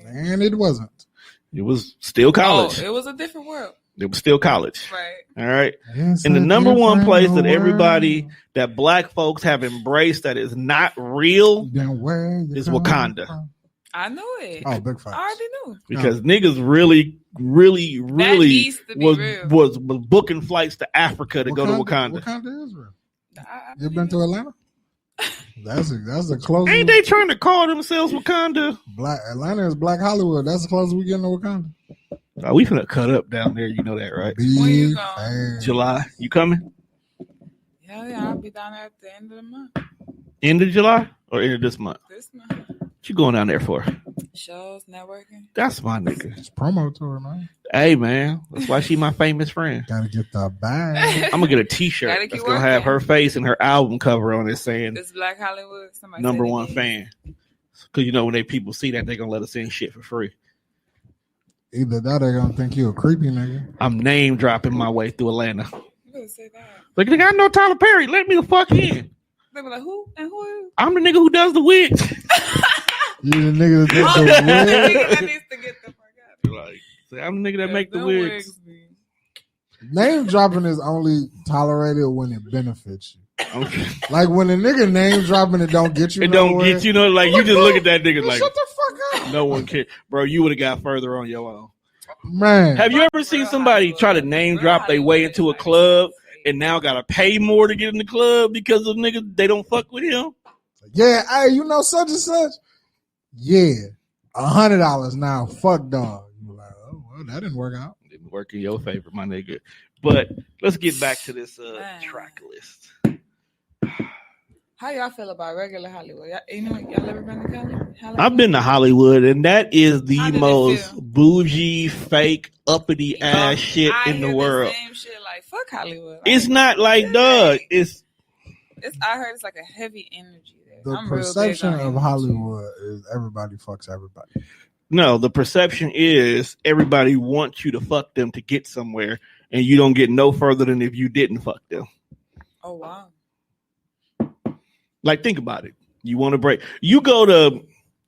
And it wasn't. It was still college. It was a different world. It was still college. Right. All right. It's And the a number one place that different everybody, world. that black folks have embraced that is not real Then where you is come Wakanda. from? I knew it. Oh, big I facts. already knew. because niggas really needs to be real. was booking flights to Africa to go to Wakanda. Wakanda is real. I You been to Atlanta? That's the closest. Ain't they trying to call themselves Wakanda? Atlanta is Black Hollywood. That's the closest we get to Wakanda. Oh, we finna cut up down there. You know that, right? When you Big going? fans. July. You coming? Hell yeah, I'll be down there at the end of the month. End of July or end of this month? This month. What you going down there for? Shows, networking. That's my nigga. It's promo tour, man. Hey, man. That's why she my famous friend. Gotta get the bag. I'm gonna get a T-shirt Gotta keep that's gonna have working. her face and her album cover on it saying This Black Hollywood. Somebody number said one it. fan. Because you know when people see that, they gonna let us in shit for free. Either that or they gonna think you a creepy nigga. I'm name dropping my way through Atlanta. You better say that. Like, nigga, I know Tyler Perry. Let me the fuck in. They be like, who and who are you? I'm the nigga who does the wigs. You the nigga that Oh, did that's the the wig. nigga that needs to get the fuck out. Like, say, I'm the nigga that make the Them wigs. be- Name dropping is only tolerated when it benefits you. Okay. Like when a nigga name dropping, it don't get you. It don't nowhere. get you know, like you just look at that nigga like Shut the fuck up, no one cares. Bro, you would have got further on your own. man. Have you ever seen somebody try to name drop their way into a club and now gotta pay more to get in the club because of niggas they don't fuck with him? Yeah, hey, you know such and such. Yeah, $100 now. Fuck dog. You like, oh well, that didn't work out. Didn't work in your favor, my nigga. But let's get back to this Man. track list. How y'all feel about regular Hollywood? Y'all ever been to Hollywood? I've been to Hollywood, and that is the How did it most feel? bougie, fake, uppity ass shit I in the hear world. Same shit, like fuck Hollywood. It's not like, dog. It's I heard it's like a heavy energy there. The I'm real big perception on of energy. Hollywood is everybody fucks everybody. no. The perception is everybody wants you to fuck them to get somewhere, and you don't get no further than if you didn't fuck them. Oh wow. Like, think about it. You want to break. You go to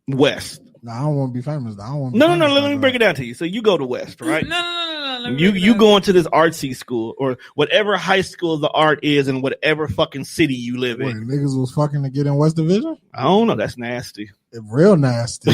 West. No, I don't want to be famous. I don't want. No. Let me break it down to you. So you go to West, right? No. Let me You break it you down. go into this artsy school or whatever high school the art is in whatever fucking city you live Wait, in. niggas was fucking to get in West Division. I don't know. That's nasty. It real nasty.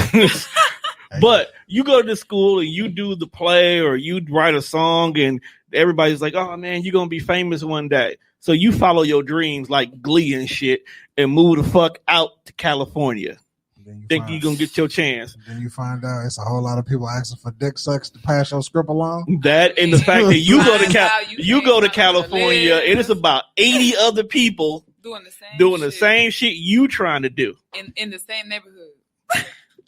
But you go to the school and you do the play or you write a song and everybody's like, oh man, you're going to be famous one day. So you follow your dreams like Glee and shit and move the fuck out to California. Then you Think find- you're going to get your chance. Then you find out it's a whole lot of people asking for dick sucks to pass your script along. That and the fact that you go to Find out you you can't go to find California out and it's about 80 other people doing the same doing the shit same shit you trying to do in the same neighborhood.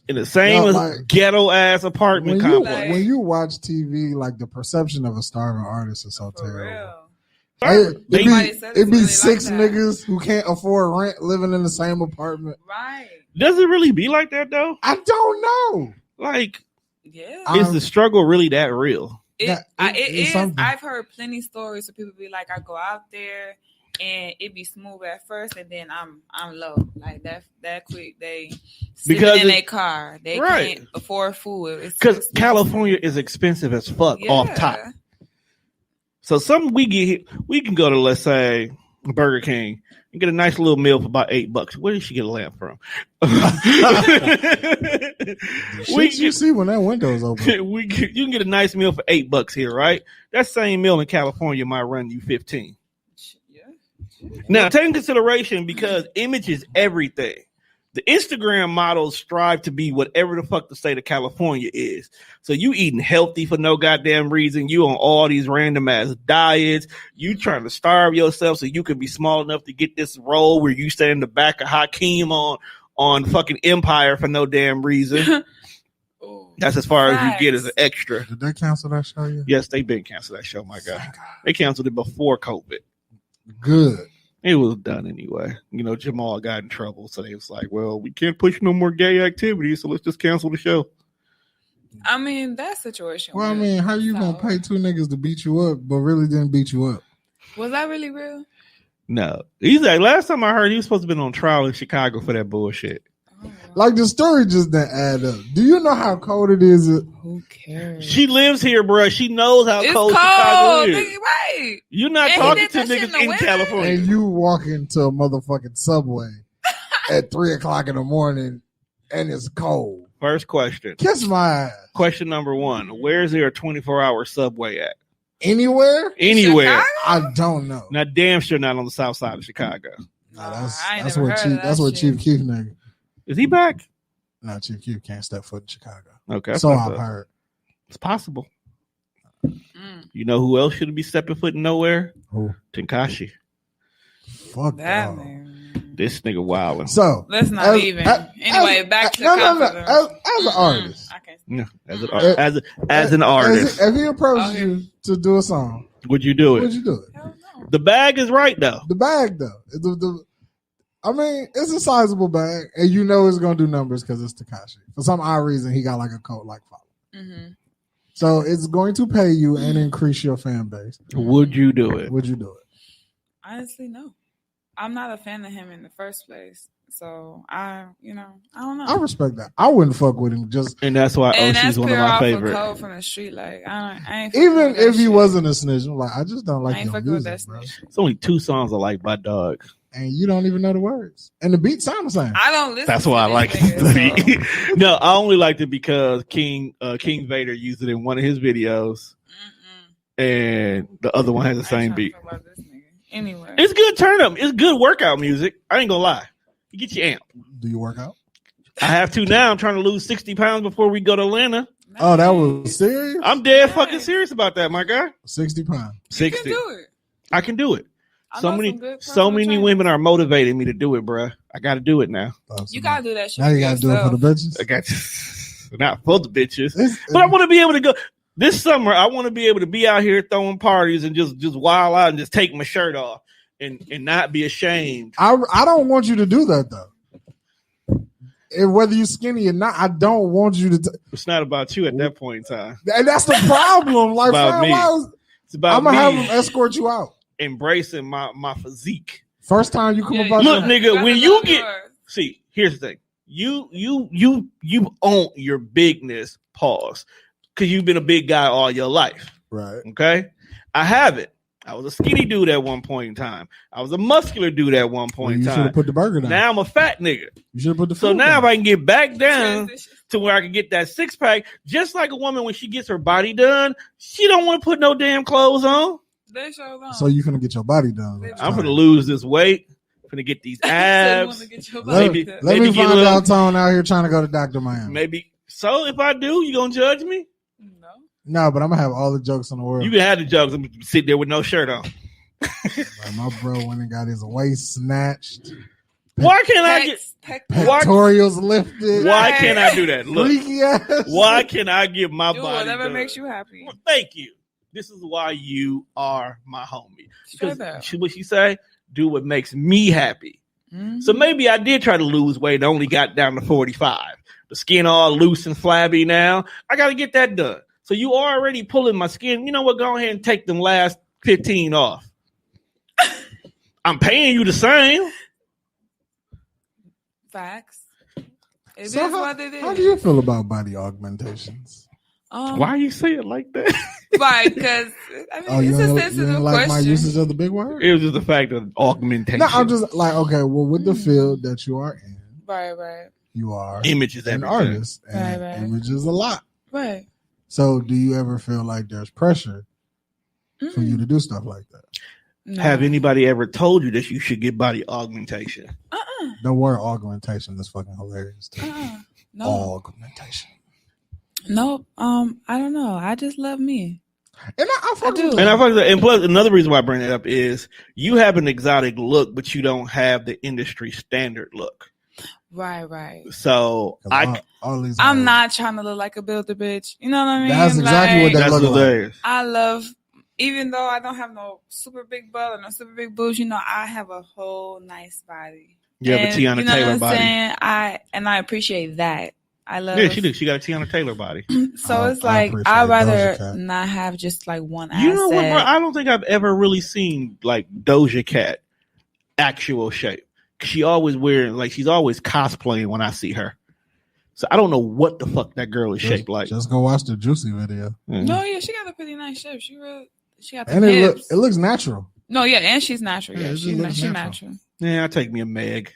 in the same No, like, ghetto ass apartment complex. When you watch TV, like the perception of a starving artist is so For terrible. real. They- Somebody said It it's be really six like that. niggas who can't afford rent living in the same apartment. Right. Does it really be like that though? I don't know. Like, Yeah. is the struggle really that real? That- It it's is. something. I've heard plenty stories of people be like, I go out there and it be smooth at first, and then I'm low like that quick. They Because because in it- their car, they Right. can't afford food. Because California is expensive as fuck off top. So we can go to, let's say, Burger King and get a nice little meal for about $8. Where did she get a lamp from? Shit you see when that window's open. you can get a nice meal for $8 here, right? That same meal in California might run you 15. Yeah. Now, take into consideration because image is everything. The Instagram models strive to be whatever the fuck the state of California is. So you eating healthy for no goddamn reason. You on all these random ass diets. You trying to starve yourself so you can be small enough to get this role where you stay in the back of Hakeem on fucking Empire for no damn reason. Ooh. That's as far as you get as Facts. an extra. Did they cancel that show yet? Yes, they been canceled that show, my God. They canceled it before COVID. Good. It was done anyway. You know, Jamal got in trouble. So they was like, well, we can't push no more gay activities, so let's just cancel the show. I mean, that situation. Well, I was mean, how you gonna sour. pay two niggas to beat you up, but really didn't beat you up? Was that really real? No. He's like, last time I heard he was supposed to be on trial in Chicago for that bullshit. Oh, Like the story just didn't add up. Do you know how cold it is? Who cares? She lives here, bro. She knows how It's cold Chicago is. Nigga, right? You're not And he talking did to that shit niggas in the in winter? California. And you walk into a motherfucking Subway at 3:00 in the morning and it's cold. First question. Kiss my ass. Question number 1. Where is there a 24-hour Subway at? Anywhere? Anywhere. Chicago? I don't know. Now, damn sure not on the south side of Chicago. Nah, I ain't that's never where heard Chief. of that That's where shit. Chief Keef nigga. Is he back? Nah, Chief Keef can't step foot in Chicago. Okay. So I've heard. It's possible. Mm. You know who else shouldn't be stepping foot in nowhere? Who? Tekashi. Fuck That dog. man. This nigga wilding. So Let's not even. Anyway, back to confidence. As an artist, I can't. Yeah, as an artist, if he approached Okay. you to do a song, would you do would it? you do it? Hell no. The bag is right though. The bag though, I mean, it's a sizable bag, and you know it's gonna do numbers because it's Tekashi. For some odd reason, he got like a cult like follow. Mm-hmm. So it's going to pay you and increase your fan base. Would you do it? Would you do it? Honestly, no. I'm not a fan of him in the first place. So I don't know. I respect that. I wouldn't fuck with him just And that's why and Oshi's that's one of pure my off favorite. a code from the street. Like I ain't fucking even with that if he shit. wasn't a snitch. I'm like, I just don't like I ain't your fucking with that music, bro. snitch. It's only 2 songs I like by Dog. And you don't even know the words, and the beat sound the same. I don't listen. That's to why I this like nigga, it. No, I only liked it because King Vader used it in one of his videos, and the other one has the same beat. Anyway, It's good turn up. It's good workout music. I ain't gonna lie. You get your amp. Do you work out? I have to now. I'm trying to lose 60 pounds before we go to Atlanta. Oh, that was serious? I'm dead fucking serious about that, my guy. 60 pounds. you 60. can do it. I can do it. I So know many, some good so personal many trainers. women are motivating me to do it, bruh. I got to do it now. You gotta do that shit. Now you for gotta do it for the yourself. bitches. I got not for the bitches, It's- but I want to be able to go this summer. I want to be able to be out here throwing parties and just wild out and just take my shirt off and not be ashamed. I don't want you to do that though. And whether you skinny or not, I don't want you to. It's not about you at that point in time. And that's the problem. Like, About fam, me. It's about I'm gonna have me them escort you out. embracing my physique. First time you come Yeah, about. Look, your- nigga, gotta when you love get yours. see, here's the thing. You own your bigness, pause. Because you've been a big guy all your life. right. Okay? I have it. I was a skinny dude at one point in time. I was a muscular dude at one Well, point you in should time. have put the burger down. Now I'm a fat nigga. You should have put the. So food now if down. I can get back down Transition. to where I can get that 6-pack, just like a woman when she gets her body done, she don't want to put no damn clothes on. They show them. So you finna get your body done. I'm gonna lose this weight. Finna get these abs. Let, Maybe- let maybe me get a find little- out Tone out here trying to go to Dr. Miami. Maybe. So if I do, you gonna judge me? No. No, but I'm gonna have all the jokes in the world. You can have the jokes. I'm gonna sit there with no shirt on. Like, my bro went and got his waist snatched, Why can't I get? Why- pectorials lifted. Why can't I do that? Look. Freaky ass. Why can I get my Do body whatever done? makes you happy. Well, thank you. This is why you are my homie. Straight Because up. what she say? Do what makes me happy. Mhm. So maybe I did try to lose weight and only got down to 45. The skin all loose and flabby now. I got to get that done. So you already pulling my skin. You know what? Go ahead and take them last 15 off. I'm paying you the same. Facts. It is So what it is. How do you feel about body augmentations? Why you say it like that? Right, because I mean, Oh, you it's a don't sensitive like my question. usage of the big word? It was just the fact of augmentation. No, I'm just like, okay, well, with the field that you are in, Right. you are images an everything. artist, and Right. image is a lot. Right. So, do you ever feel like there's pressure for Mm-mm. you to do stuff like that? No. Have anybody ever told you that you should get body augmentation? The word augmentation is fucking hilarious. Too. No. Augmentation. Nope. I don't know. I just love me. And I fuck I do. with And that. I fuck with that. And plus, another reason why I bring that up is you have an exotic look, but you don't have the industry standard look. Right. So 'Cause all these I'm hoes- not trying to look like a builder bitch. You know what I mean? That's exactly what Like, that that's look what like. that is. I love, even though I don't have no super big butt or no super big boobs, you know, I have a whole nice body. You have a And Tiana you know Taylor what I'm body. saying? I appreciate that. I love. Yeah, she do. She got a Tiana Taylor body. So I- it's I like appreciate I'd Doja rather Cat. not have just like one You know what, bro? asset. I don't think I've ever really seen like Doja Cat actual shape. She always wearing like she's always cosplaying when I see her. So I don't know what the fuck that girl is shaped like. Just go watch the Juicy video. No, yeah, she got a pretty nice shape. She got the And hips. it looks natural. No, yeah, and she's natural. Yeah, Yeah, it she's looks natural. Yeah, I'll take me a Meg.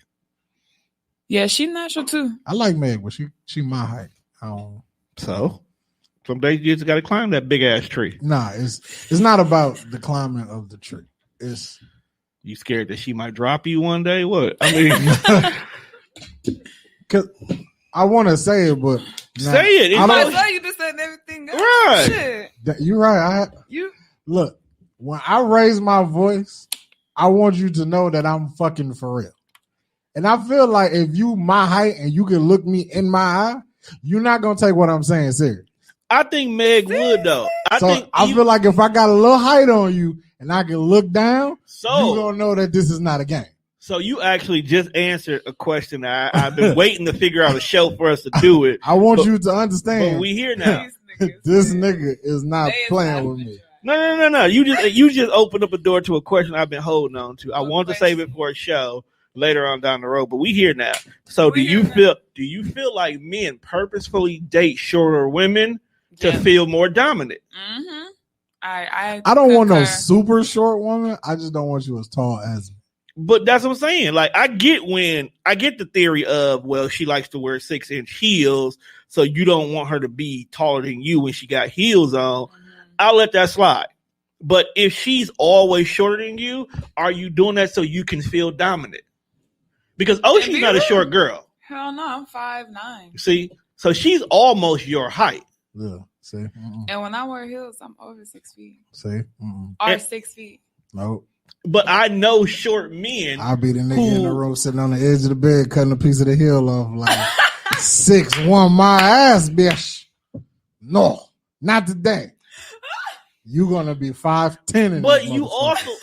Yeah, she's natural too. I like Meg, but she my height. So some days you just got to climb that big ass tree. Nah, it's not about the climbing of the tree. It's you scared that she might drop you one day? What? I mean, because I want to say it, but say it. I saw you just said everything. Else. Right. Shit. You're right. Look, when I raise my voice, I want you to know that I'm fucking for real. And I feel like if you my height and you can look me in my eye, you're not gonna take what I'm saying serious. I think Meg would though. I feel like if I got a little height on you and I can look down, you gonna know that this is not a game. So you actually just answered a question that I've been waiting to figure out a show for us to do it. I want you to understand. But we here now. This nigga is not playing with me. No. You just opened up a door to a question I've been holding on to. I want to save it for a show later on down the road, but we here now. So do you feel like men purposefully date shorter women to feel more dominant? Mm-hmm. I don't want no super short woman. I just don't want you as tall as me. But that's what I'm saying. Like I get the theory of, well, she likes to wear 6-inch heels, so you don't want her to be taller than you when she got heels on. Mm-hmm. I'll let that slide. But if she's always shorter than you, are you doing that so you can feel dominant? Because Oshi's not a short girl. Hell no, I'm 5'9". See? So she's almost your height. Yeah. See? Mm-mm. And when I wear heels, I'm over 6 feet. See? Or 6 feet. Nope. But I know short men. I'll be the nigga in the room sitting on the edge of the bed cutting a piece of the heel off like 6'1" my ass, bitch. No, not today. You gonna be 5'10".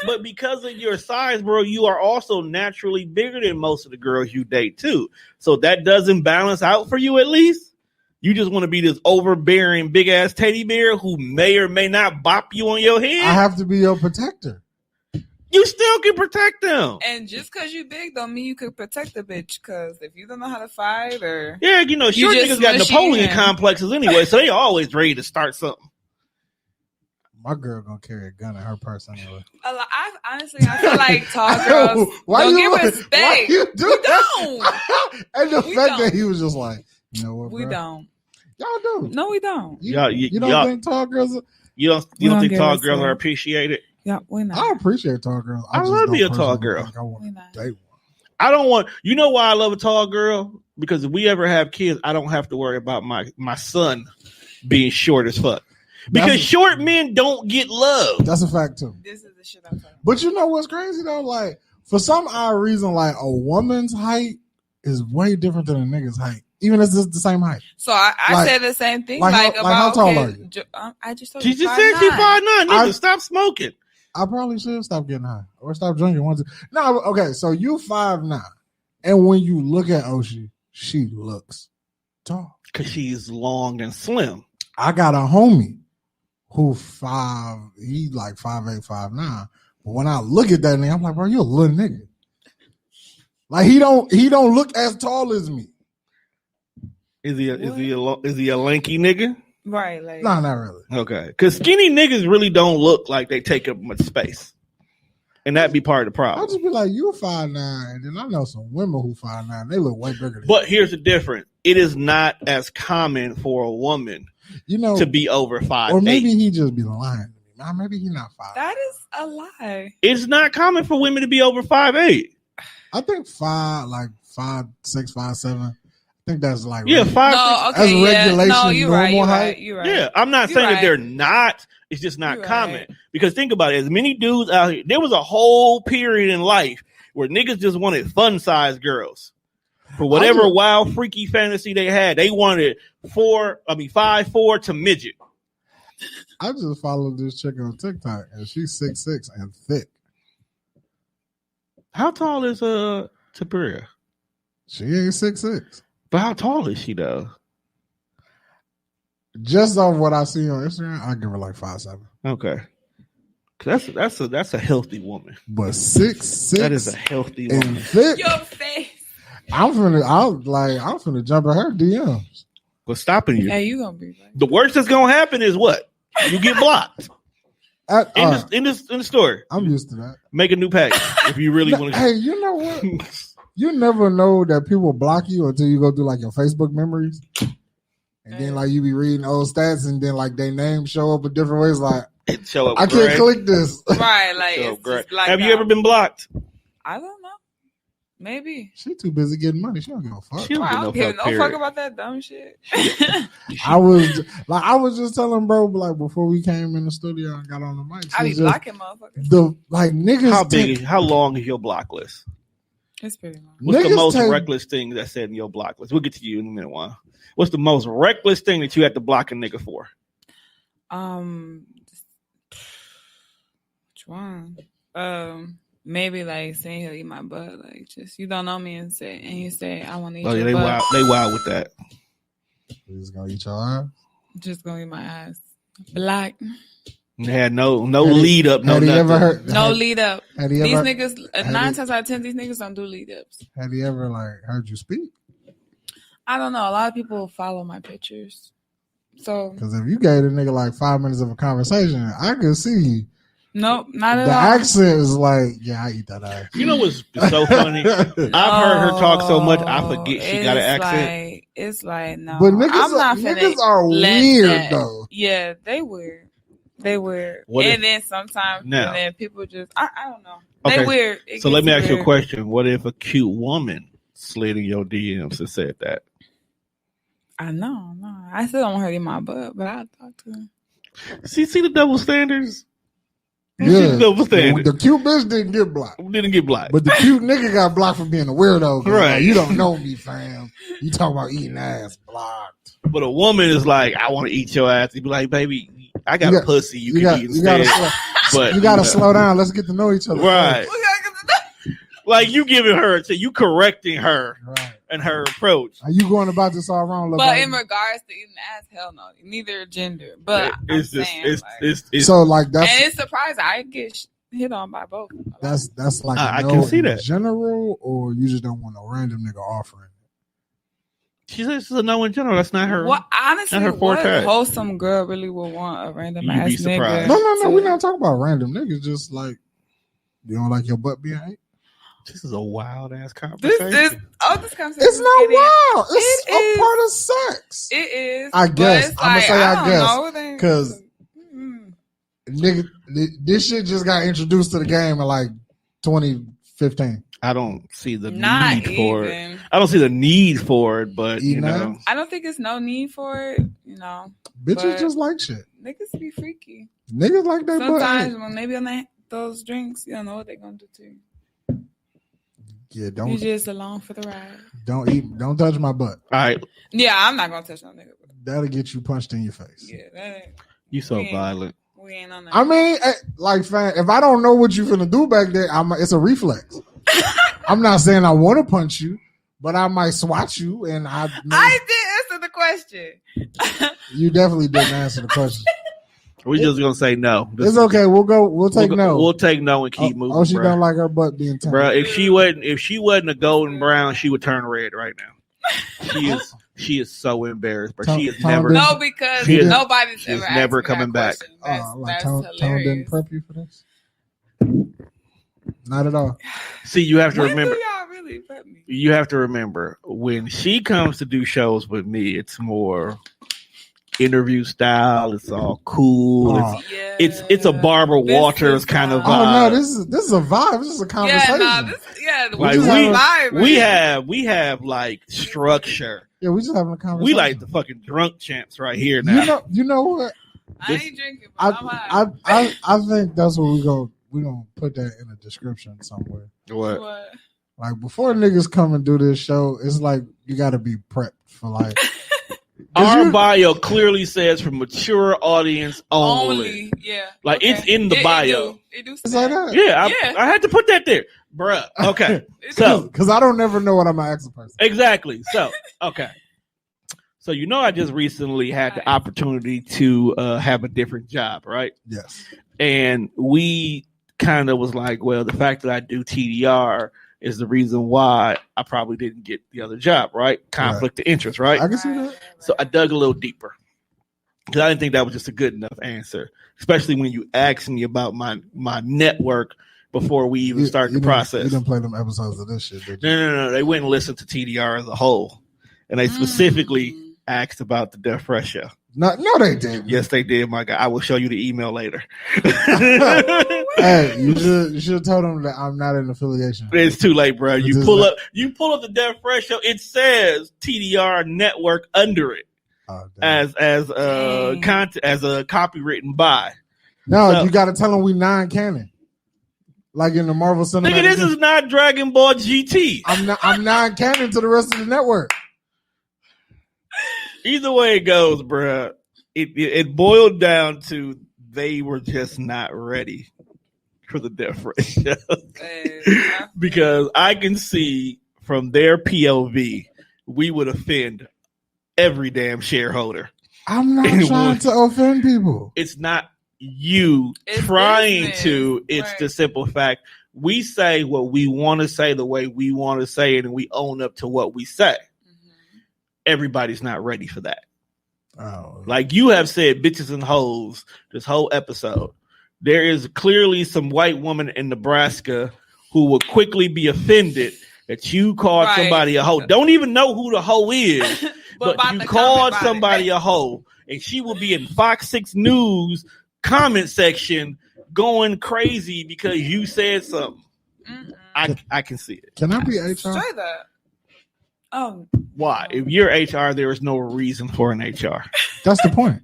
But because of your size, bro, you are also naturally bigger than most of the girls you date too. So that doesn't balance out for you at least. You just want to be this overbearing big ass teddy bear who may or may not bop you on your head. I have to be your protector. You still can protect them. And just because you big don't mean you could protect a bitch. Because if you don't know how to fight or... Yeah, short niggas got Napoleon complexes anyway, so they always ready to start something. My girl gonna carry a gun in her purse anyway. I feel like tall girls don't get respect. Why you do we don't. And the fact that he was just like, you know what, bro? We don't. Y'all do. No, we don't. You don't think tall girls are... You don't think tall girls are appreciated? Yeah, we're not. I appreciate tall girls. I love to be a tall girl. I want to date one. I don't want. You know why I love a tall girl? Because if we ever have kids, I don't have to worry about my son being short as fuck. Because short men don't get love. That's a fact too. This is the shit I'm talking about. But you know what's crazy though? Like for some odd reason, like a woman's height is way different than a nigga's height, even if it's the same height. So I said the same thing. Like how tall are you? I just told you. She just said she's 5'9". Nigga, stop smoking. I probably should stop getting high or stop drinking. No, okay. So you 5'9", and when you look at Oshi, she looks tall because she's long and slim. I got a homie who he like 5'8", 5'9". But when I look at that nigga, I'm like, bro, you a little nigga. Like he don't look as tall as me. Is he a lanky nigga? Right, like no, not really. Okay, because skinny niggas really don't look like they take up much space, and that'd be part of the problem. I'll just be like, you 5'9", and then I know some women who 5'9", they look way bigger than But here's the difference: it is not as common for a woman, to be over 5'8". Or maybe he just be lying to me. Maybe he's not 5'8". That is a lie. It's not common for women to be over 5'8". I think 5'6", 5'7". I think that's like 5'6". No, okay, that's regulation. No, you're right. Height. You're right. Yeah, I'm not saying that they're not. It's just not common. Right. Because think about it. As many dudes out here, there was a whole period in life where niggas just wanted fun-sized girls. For whatever wild, freaky fantasy they had, they wanted 5'4" to midget. I just followed this chick on TikTok, and she's 6'6" and thick. How tall is Tapuria? She ain't 6'6". But how tall is she though? Just off what I see on Instagram, I give her like 5'7". Okay, that's a healthy woman. But 6'6", that is a healthy woman. And thick. Your face. I'm finna jump at her DMs. What's stopping you? Hey, you gonna be like The worst that's gonna happen is what? You get blocked. In the store. I'm used to that. Make a new package if you really want to. Hey, you know what? You never know that people block you until you go through like your Facebook memories. And then like you be reading old stats and then like their names show up in different ways. Like Show up I can't click this. right, like So it's great. just like Have you ever been blocked? I don't know. Maybe. She too busy getting money. She don't give a fuck. She don't I don't give no period. fuck about that dumb shit. I was just telling bro, like before we came in the studio and got on the mic. I be just, blocking motherfuckers. the like niggas. How long is your block list? It's pretty long. What's the Niggas most take- reckless thing that's said in your block list? We'll get to you in a minute, Juan. What's the most reckless thing that you had to block a nigga for? Which one? Maybe like saying he'll eat my butt, like just you don't know me and you say I want to eat Oh yeah, your butt. they wild with that. He's gonna eat your ass. Just gonna eat my ass. Black. They had no lead up, no Had he nothing. ever heard? No lead up. Had he These ever? niggas, had 9 he- times out of 10, these niggas don't do lead ups. Had he ever like heard you speak? I don't know. A lot of people follow my pictures. So, Because if you gave a nigga like 5 minutes of a conversation, I could see nope, not the at all. accent is like, yeah, I eat that ass. You know what's so funny? I've heard her talk so much, I forget she got an accent. It's like, no. But niggas, I'm not niggas finna are let weird that- though. Yeah, they weird. They weird. What And if- then sometimes, Now. and then people just, I don't know. Okay, They weird. It So let gets me ask you a weird. question. What if a cute woman slid in your DMs and said that? I know, no. I still don't want her in my butt, but I'll talk to her. See the double standards? Yeah, Double standards. the cute bitch didn't get blocked, Didn't get blocked. but the cute nigga got blocked for being a weirdo. 'Cause, Right. like, you don't know me, fam. You talking about eating ass? Blocked. But a woman is like, I want to eat your ass. You be like, baby, I got a pussy you can eat You gotta, instead. But you gotta slow down. Let's get to know each other. Right. We gotta get to know- Like you giving her, so you correcting her Right. and her approach. Are you going about this all wrong? But LeBron? in regards to eating ass, hell no. Neither gender. But It's I'm just, saying, it's, like, it's, so like that's and it's surprising. I get hit on by both. that's like I a no can see in that. general, or you just don't want a random nigga offering. she says she's a no in general. That's not her. What honestly, Not her what forte. wholesome girl really would want a random You'd ass be surprised. nigga? No. We're not talking about random niggas. Just like you don't like your butt being ate. This is a wild ass This conversation. this conversation. It's is not getting- wild. It's It a is. part of sex. It is. I but guess. it's I'ma like, say I don't guess, know, it ain't- 'cause Mm. Nigga, this shit just got introduced to the game in like 2015. I don't see the Not need for it. even. I don't see the need for it, but you Eating know, ass? I don't think it's no need for it. You know, Bitches But- just like shit. niggas be freaky. Niggas like their butt Sometimes ate. when they be on those drinks, you don't know what they're gonna do to you. Yeah, You don't just along for the ride. don't touch my butt. all right, Yeah, I'm not gonna touch no nigga. That'll get you punched in your face. Yeah, that ain't, you so Yeah. violent. we ain't on that. I mean, like, fam, if I don't know what you finna do back there, it's a reflex. I'm not saying I want to punch you, but I might swat you, and I did answer the question. you definitely didn't answer the question. We're just gonna say no. It's okay. We'll take no. We'll take no and keep moving. Oh, she bro. don't like her butt being turned. Bro, if she wasn't a golden brown, she would turn red right now. She is so embarrassed, but she is Tom never. didn't- No, because She didn't- nobody's she's ever asked never me that coming back. question. That's, Like that's Tone hilarious. didn't prep you for this. Not at all. See, you have to When remember. do y'all really prep me? You have to remember when she comes to do shows with me, it's more interview style. It's all cool. Oh. Yeah. It's a Barbara This Walters is, kind of Oh vibe. no, this is a vibe. This is a conversation. Yeah, Like, this is vibe. we have like structure. Yeah, we just having a conversation. We like the fucking drunk champs right here now. You know what? I ain't drinking, but I'm high. I think that's what we gonna put that in a description somewhere. What? What? Like before niggas come and do this show, it's like you got to be prepped for like. Our bio clearly says for mature audience only. Yeah. Like, it's in the bio. It do It's say like that. that. Yeah, I had to put that there, bruh. Okay, so Because I don't never know what I'm gonna ask a person. exactly. So okay. So I just recently had the opportunity to have a different job, right? Yes. And we kind of was like, well, the fact that I do TDR is the reason why I probably didn't get the other job, right? Conflict of interest, right? I can see that. So I dug a little deeper because I didn't think that was just a good enough answer, especially when you asked me about my network before we even start the process. You didn't play them episodes of this shit, did you? No. They went and listened to TDR as a whole, and they specifically asked about the Death Fresh show. No, they didn't. Yes, they did, my guy. I will show you the email later. Hey, you should have told them that I'm not in affiliation. It's too late, bro. You pull up the Death Fresh show. It says TDR Network under it as a copywritten by. No, so, you got to tell them we non-canon, like in the Marvel Cinematic. Nigga, this is not Dragon Ball GT. I'm non-canon to the rest of the network. Either way it goes, bro, it boiled down to they were just not ready for the Death Fresh show. Because I can see from their POV, we would offend every damn shareholder. I'm not trying to offend people. It's not you trying business. To. It's right. The simple fact we say what we want to say the way we want to say it, and we own up to what we say. Everybody's not ready for that. Oh, like you have said, bitches and hoes this whole episode. There is clearly some white woman in Nebraska who will quickly be offended that you called somebody a hoe. Don't even know who the hoe is, but you called somebody a hoe, and she will be in Fox 6 News comment section going crazy because you said something. I can see it. Can I be HR? Straight up. Oh, why? If you're HR, there is no reason for an HR. That's the point.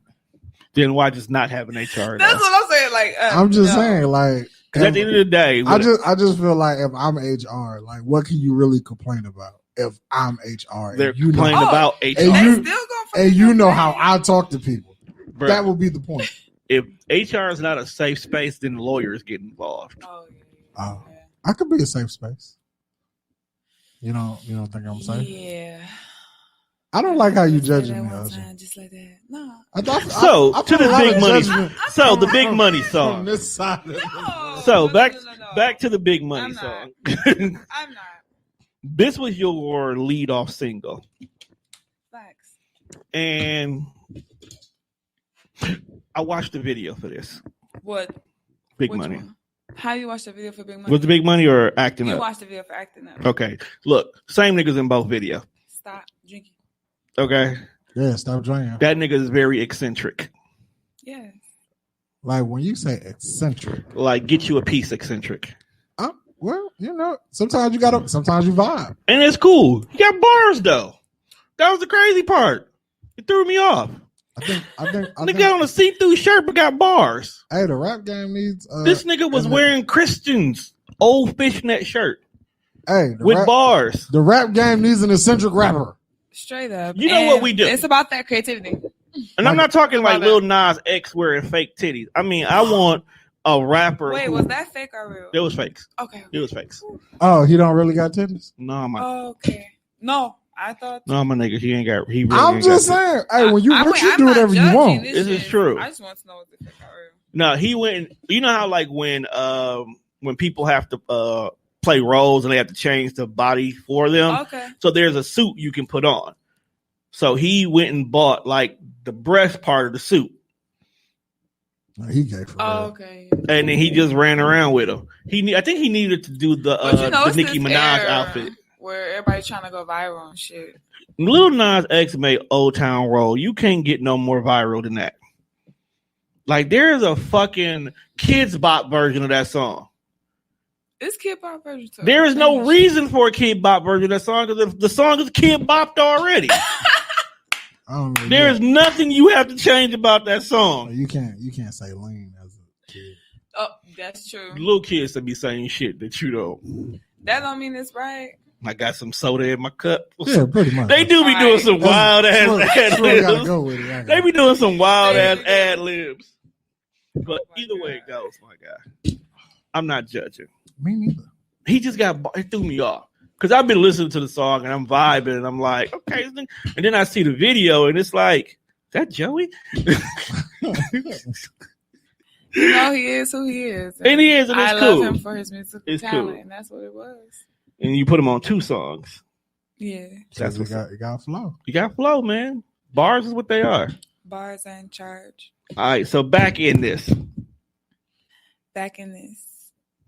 Then why just not have an HR? That's what I'm saying. Like, I'm just saying, like, at the end of the day, I just feel like if I'm HR, like, what can you really complain about? If I'm HR, they're complaining about HR, and you know how I talk to people. Bro, that would be the point. If HR is not a safe space, then lawyers get involved. I could be a safe space. You don't think I'm safe? Yeah. I don't like how you judging me, Oshi. Just like that. No. To the big money. So the big money song. From this side. Back to the big money song. I'm not. This was your lead off single. Facts. And I watched the video for this. What? Big Money. One? How you watch the video for Big Money? Was the Big Money or Acting Up? You watched the video for Acting Up. Okay. Look, same niggas in both videos. Stop drinking. Okay. Yeah, stop drinking. That nigga is very eccentric. Yes. Like when you say eccentric. Like get you a piece eccentric. Well, sometimes you vibe. And it's cool. You got bars though. That was the crazy part. It threw me off. I think nigga on a see-through shirt but got bars. Hey, the rap game needs this nigga was wearing Christian's old fishnet shirt. Hey, with bars. The rap game needs an eccentric rapper. Straight up. You know what we do. It's about that creativity. And I'm not talking like Lil Nas X wearing fake titties. I mean, I want a rapper. Wait, was that fake or real? It was fakes. Okay. It was fakes. Oh, he don't really got titties? No, okay. No. I thought. No, my nigga, he ain't got. He really I'm just saying. Hey, when you rich, you do whatever you want. This is true. I just want to know what the fuck are real. No, he went. You know how like when people have to play roles and they have to change the body for them. Okay. So there's a suit you can put on. So he went and bought like the breast part of the suit. No, he gave for okay. And then he just ran around with him. I think he needed to do the Nicki Minaj outfit. Where everybody's trying to go viral and shit. Lil Nas X made Old Town Road. You can't get no more viral than that. Like there is a fucking Kids Bop version of that song. It's Kid Bop version too. There is no reason for a Kid Bop version of that song because the song is Kid Bopped already. There is nothing you have to change about that song. You can't say lean as a kid. Oh, that's true. Little kids that be saying shit that you don't. That don't mean it's right. I got some soda in my cup. Yeah, pretty much. They do be doing some wild ass ad libs. They be doing some wild ass ad libs. But either way it goes, my guy, I'm not judging. Me neither. He just it threw me off because I've been listening to the song and I'm vibing and I'm like, okay, and then I see the video and it's like, is that Joey? No, he is who he is, and he is, and it's I cool. love him for his musical talent, and that's what it was. and you put them on 2 songs. Yeah. That's you got flow. You got flow, man. Bars is what they are. Bars are in charge. All right, so back in this.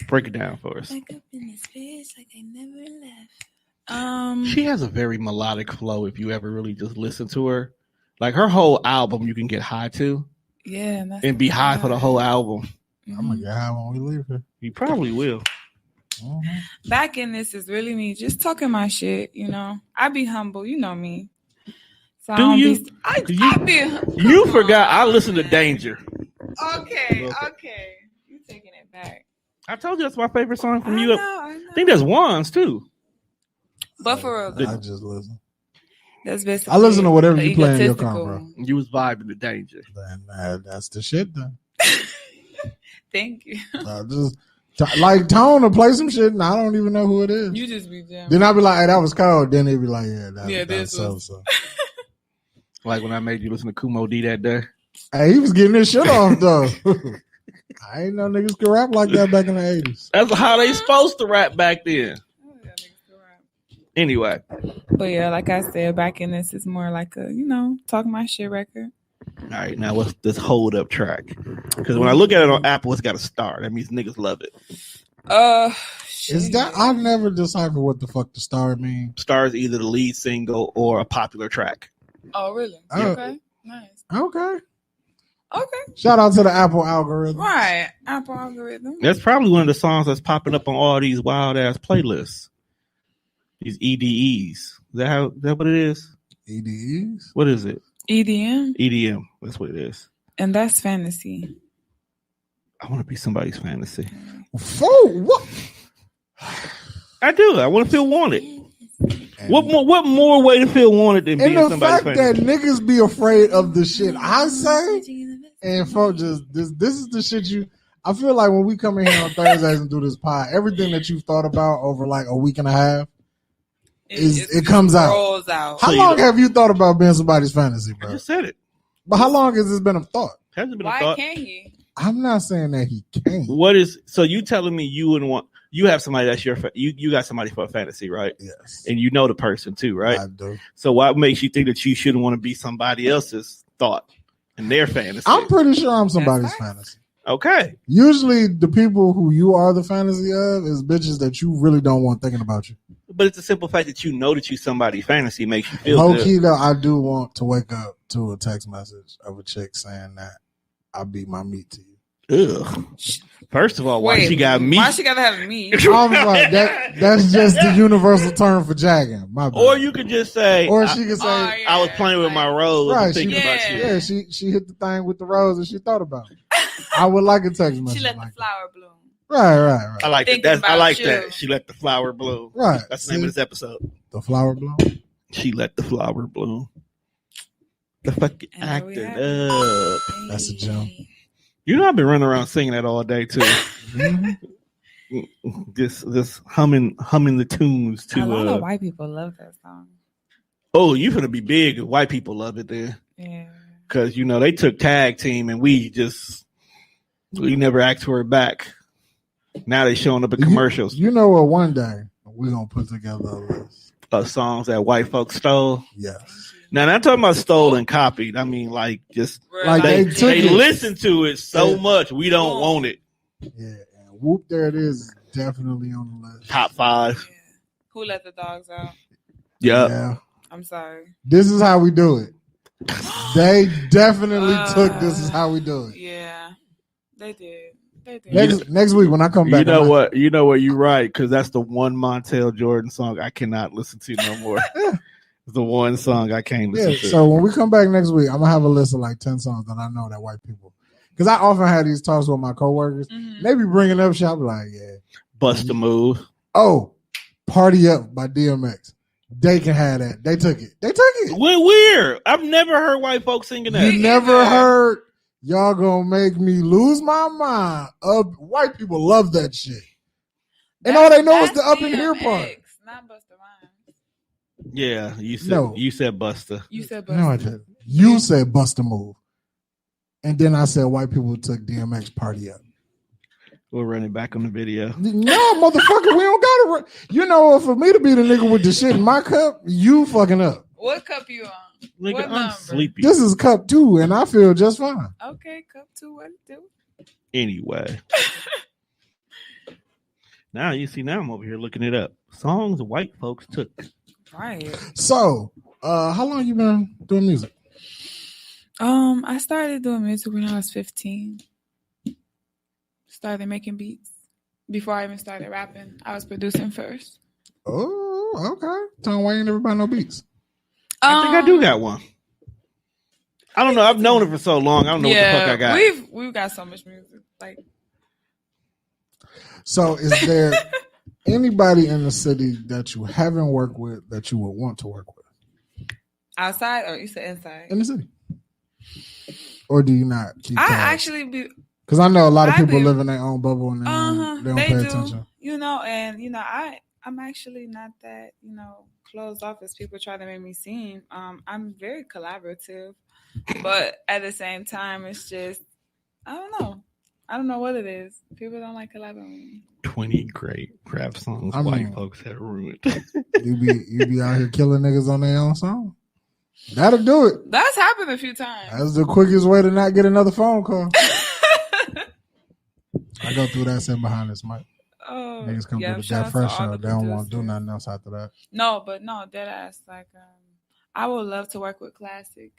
Break it down for us. Back up in this bitch like I never left. She has a very melodic flow if you ever really just listen to her. Like her whole album you can get high to. Yeah. And be high for the whole album. I'm gonna get high when we leave here. You probably will. Mm-hmm. Back in this is really me just talking my shit, I be humble, you know me. So Do you? I be. You forgot. I listened to Danger. Okay. You taking it back. I told you that's my favorite song from you. I know. I think there's Juan's too. But for real, I just listen. that's basically. I listen to whatever you play in your car, egotistical. bro. You was vibing to Danger. Then that's the shit. Then Thank you. just like Tone to play some shit, and I don't even know who it is. You just be jamming. Then I be like, "Hey, that was cold." Then they be like, "Yeah, this that's was- so." Like when I made you listen to Kumo D that day. Hey, he was getting his shit off though. I ain't know niggas could rap like that back in the 80s. That's how they supposed to rap back then. Anyway. But yeah, like I said, back in this is more like a, talk my shit record. All right, now what's this hold up track? Because when I look at it on Apple, it's got a star. That means niggas love it. Is that I've never deciphered what the fuck the star mean. Star is either the lead single or a popular track. Oh, really? Oh. Okay. Nice. Okay. Okay. Shout out to the Apple algorithm. Right. Apple algorithm. That's probably one of the songs that's popping up on all these wild ass playlists. These EDEs. Is that what it is? EDEs? What is it? EDM. EDM. That's what it is. And that's fantasy. I want to be somebody's fantasy. What? I do. I want to feel wanted. What more way to feel wanted than being And the somebody's fact fantasy? that niggas be afraid of the shit I say, and folks just this is the shit you. I feel like when we come in here on Thursdays and do this pod, everything that you've thought about over like a week and a half, it comes out. Rolls out. How long have you thought about being somebody's fantasy, I bro? just said it. But how long has this been a thought? Hasn't been a Why thought. can't he? I'm not saying that he can't. What is so you telling me you wouldn't want you have somebody that's your you got somebody for a fantasy, right? Yes. And you know the person too, right? I do. So what makes you think that you shouldn't want to be somebody else's thought and their fantasy? I'm pretty sure I'm somebody's That's right. fantasy. Okay. Usually the people who you are the fantasy of is bitches that you really don't want thinking about you. But it's the simple fact that you know that you somebody's fantasy makes you feel Low good. key though, I do want to wake up to a text message of a chick saying that I beat my meat to you. Ugh. First of all, why she got meat? Why she gotta have meat? I was like, that's just the universal term for jagging. My bad. Or you could just say, Or she could say, I was playing with my rose Right, and thinking she- about you. yeah, she hit the thing with the rose and she thought about it. I would like a text message. She let like the flower bloom. that. Right. I like that. Thinking I about like you. that. She let the flower bloom. Right. That's the name of this episode. The flower bloom. She let the flower bloom. The fucking And there we acting have it. up. That's a gem. You know I've been running around singing that all day too. Mhm. This humming the tunes A lot to of white people love that song. oh, you finna be big if white people love it then. Yeah. Cause you know they took tag team and we never asked for it back. Now they showing up in commercials. You know what? One day we're gonna put together a list. Songs that white folks stole. Yes. Now, not talking about stolen, copied. I mean, like just Like they they took it. listen to it so Yeah. much we don't want it. Yeah. And whoop, there it is. Definitely on the list. Top 5. Yeah. Who let the dogs out? Yeah. Yeah. I'm sorry. This is how we do it. They definitely took this is how we do it. Yeah. They did. They did. Next week when I come back. You know what? You know what? You're right, because that's the one Montel Jordan song I cannot listen to no more. It's the one song I can't listen Yeah, to. so when we come back next week, I'm gonna have a list of like 10 songs that I know that white people, because I often have these talks with my coworkers. Mhm. They be bringing up shit. I be like, yeah. Bust a Move. Oh, Party Up by DMX. They can have that. They took it. Weird. I've never heard white folks singing that. You never heard y'all gonna make me lose my mind. White people love that shit. And all they know is the up in here part. Not Busta Rhymes. Yeah, you said No. you said Busta. You said Busta. No, I didn't. You said Bust a Move. And then I said white people took DMX Party Up. We'll run it back on the video. No, motherfucker, we don't got to. You know, for me to be the nigga with the shit in my cup, you fucking up. What cup you on? Nigga, What I'm number? sleepy. This is cup 2, and I feel just fine. Okay, cup 2. What it do? Anyway. Now I'm over here looking it up. Songs white folks took. Right. So, how long you been doing music? I started doing music when I was 15. Started making beats. Before I even started rapping, I was producing first. Oh, okay. Tom Wayne, everybody know beats. I think I do got one. I don't know. I've known it for so long. I don't know what the fuck I got. We've got so much music. Like, so is there anybody in the city that you haven't worked with that you would want to work with? outside or you said inside? In the city. Or do you not keep I tabs? actually be. Because I know a lot of I people do. live in their own bubble and they don't pay do. attention. You know, and you know, I'm actually not that, you know, closed off as people try to make me seem. I'm very collaborative, but at the same time, it's just I don't know what it is. People don't like collaborating with me. 20 great rap songs white folks have ruined. you be out here killing niggas on their own song. That'll do it. That's happened a few times. That's the quickest way to not get another phone call. I go through that sitting behind this mic. Oh, Niggas come yeah, to the shout Dead out Fresh to all show. the They don't want to do producers. nothing else after that. No, dead ass. Like, I would love to work with Classic.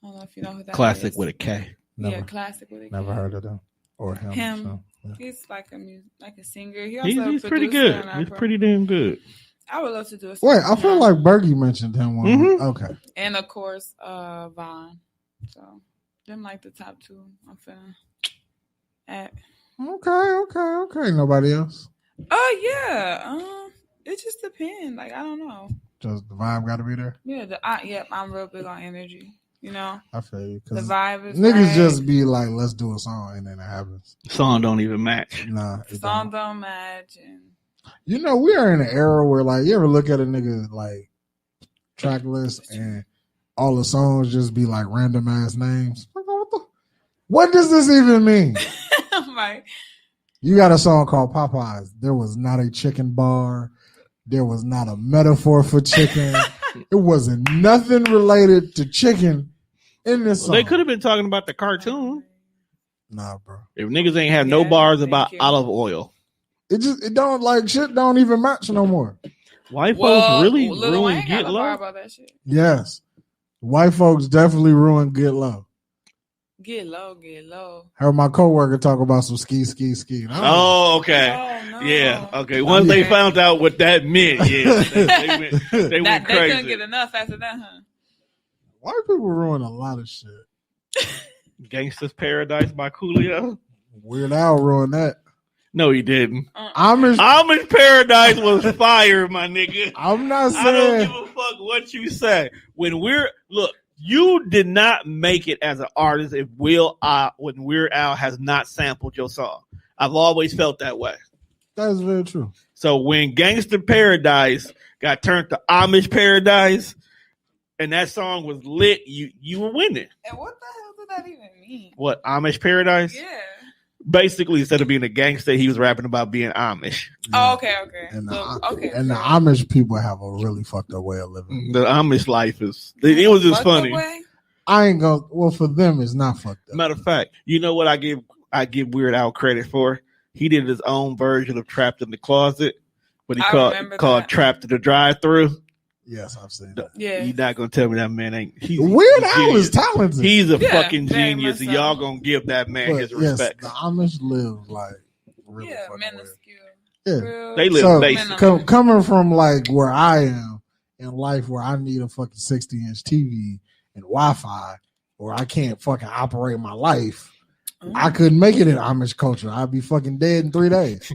I don't know if you know who that Classic is. with a K. Never, Yeah, Classic with a K. Never heard of them or him. Him. So, yeah. He's like a singer. He also He's a pretty producer good. and He's rapper. pretty damn good. I would love to do a song Wait, I with feel him. like Bergie mentioned him one. Mhm. Okay. And of course, Vaughn. So them like the top two. I'm feeling. Okay. Nobody else? Oh yeah. It just depends. Like I don't know. Just the vibe got to be there? Yeah. I'm real big on energy. You know, I feel you. the 'Cause vibe is niggas right. just be like, let's do a song, and then it happens. Song don't even match. Nah. The it song don't. don't match. And You know, we are in an era where, like, you ever look at a nigga, like, track list and all the songs just be, like, random ass names? What does this even mean? I'm like, You got a song called Popeyes. There was not a chicken bar. There was not a metaphor for chicken. It wasn't nothing related to chicken in this song. They could have been talking about the cartoon. Nah, bro. If niggas ain't have no Yeah, bars thank about you. olive oil. It don't, like, shit don't even match no more. White well, folks really Lil ruin Wayne Get got a bar Low. about that shit. Yes. White folks definitely ruined Get Low. Get low. Heard my coworker talk about some ski. Oh, okay. Oh, no. Yeah, okay. Once they found out what that meant, yeah, they went They couldn't crazy. get enough after that, huh? White people ruin a lot of shit. Gangsta's Paradise by Coolio. Weird Al ruined that. No, he didn't. Amish Paradise was fire, my nigga. I'm not I don't saying give a fuck what you say. You did not make it as an artist if when Weird Al has not sampled your song. I've always felt that way. that is very true. So when Gangsta Paradise got turned to Amish Paradise and that song was lit, you were winning. And what the hell did that even mean? What, Amish Paradise? Yeah. Basically, instead of being a gangster, he was rapping about being Amish. Oh, okay. And, So, and the Amish people have a really fucked up way of living. The Amish life it was just Fucked up funny. way? I ain't gonna. Well, for them, it's not fucked up. Matter of fact, you know what I give Weird Al credit for? He did his own version of Trapped in the Closet, but he remember called that. Trapped in the Drive-Thru. Yes, I've seen that. Yeah. You're not gonna tell me that man ain't. Weird Al is talented. He's a Yeah, fucking very genius, much and so. y'all gonna give that man But his yes, respect. the Amish live like really Yeah, fucking weird. minuscule. Yeah. Real They live So basic. coming from like where I am in life, where I need a fucking 60-inch TV and Wi-Fi, or I can't fucking operate my life. I couldn't make it in Amish culture. I'd be fucking dead in 3 days.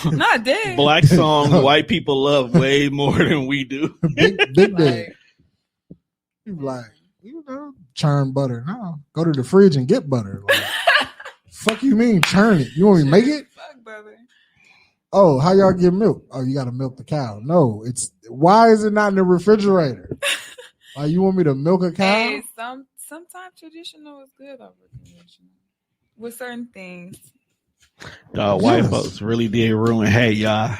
Not dead. Black songs white people love way more than we do. big dead. Like, You be like, churn butter. No, go to the fridge and get butter. Like, fuck you mean churn it? You want me to make it? fuck, brother. Oh, how y'all get milk? Oh, you got to milk the cow. No, why is it not in the refrigerator? Like, you want me to milk a cow? Hey, sometimes traditional is good over conventional with certain things. White folks really did ruin. Hey, y'all.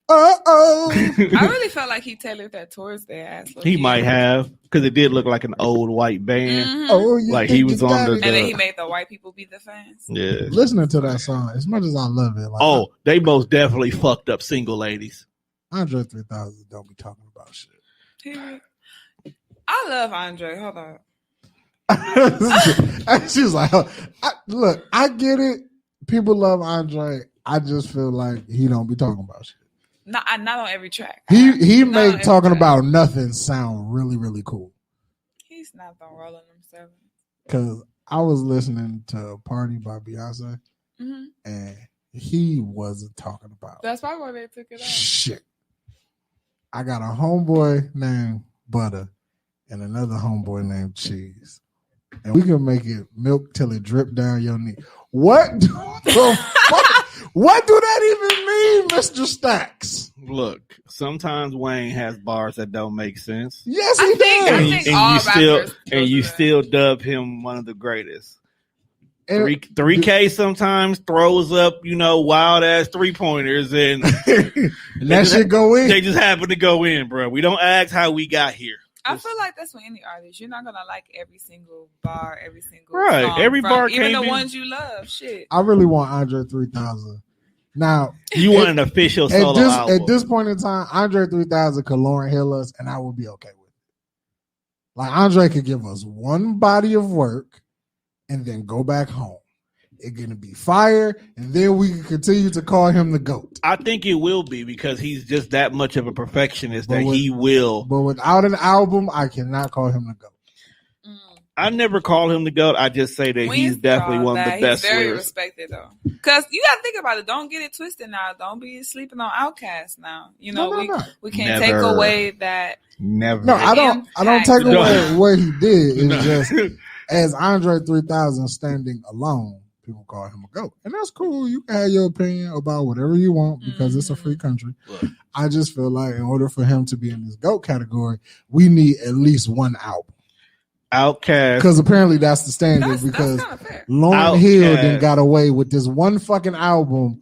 I really felt like he tailored that towards their ass. He might have, because it did look like an old white band. Mm-hmm. Oh, you like he was on the. And then he made the white people be the fans. Yeah. Listening to that song, as much as I love it, like, they most definitely fucked up single ladies. Andre 3000 don't be talking about shit. I love Andre. Hold on. She was like, look, I get it. People love Andre. I just feel like he don't be talking about shit. Not on every track. He make talking about nothing sound really, really cool. He's not gonna roll on himself. Because I was listening to Party by Beyonce, and he wasn't talking about That's probably why they took it out. shit. I got a homeboy named Butter and another homeboy named Cheese. And we can make it milk till it drip down your knee. What do the fuck? What do that even mean, Mr. Stacks? Look, sometimes Wayne has bars that don't make sense. Yes, he does. And you still dub him one of the greatest. 3K sometimes throws up, wild ass 3-pointers and that shit go in. They just happen to go in, bro. We don't ask how we got here. I feel like that's with any artist. You're not gonna like every single bar, every single right. song Every bar, even the ones you love. Shit. I really want Andre 3000. Now you want an official solo album. At this point in time, Andre 3000 could Lauryn Hill us, and I would be okay with it. Like Andre could give us one body of work, and then go back home. It's gonna be fire, and then we can continue to call him the GOAT. I think it will be because he's just that much of a perfectionist he will. But without an album, I cannot call him the GOAT. I never call him the GOAT. I just say that he's definitely one of the best. He's very respected though. Because you gotta think about it. Don't get it twisted now. Don't be sleeping on Outkast now. We can't take away that. Never. No, I don't take away what he did. It's just as Andre 3000 standing alone, people call him a GOAT. And that's cool. You can have your opinion about whatever you want because it's a free country. I just feel like in order for him to be in this GOAT category, we need at least one album. Outkast. Because apparently that's the standard because Lauryn Hill then got away with this one fucking album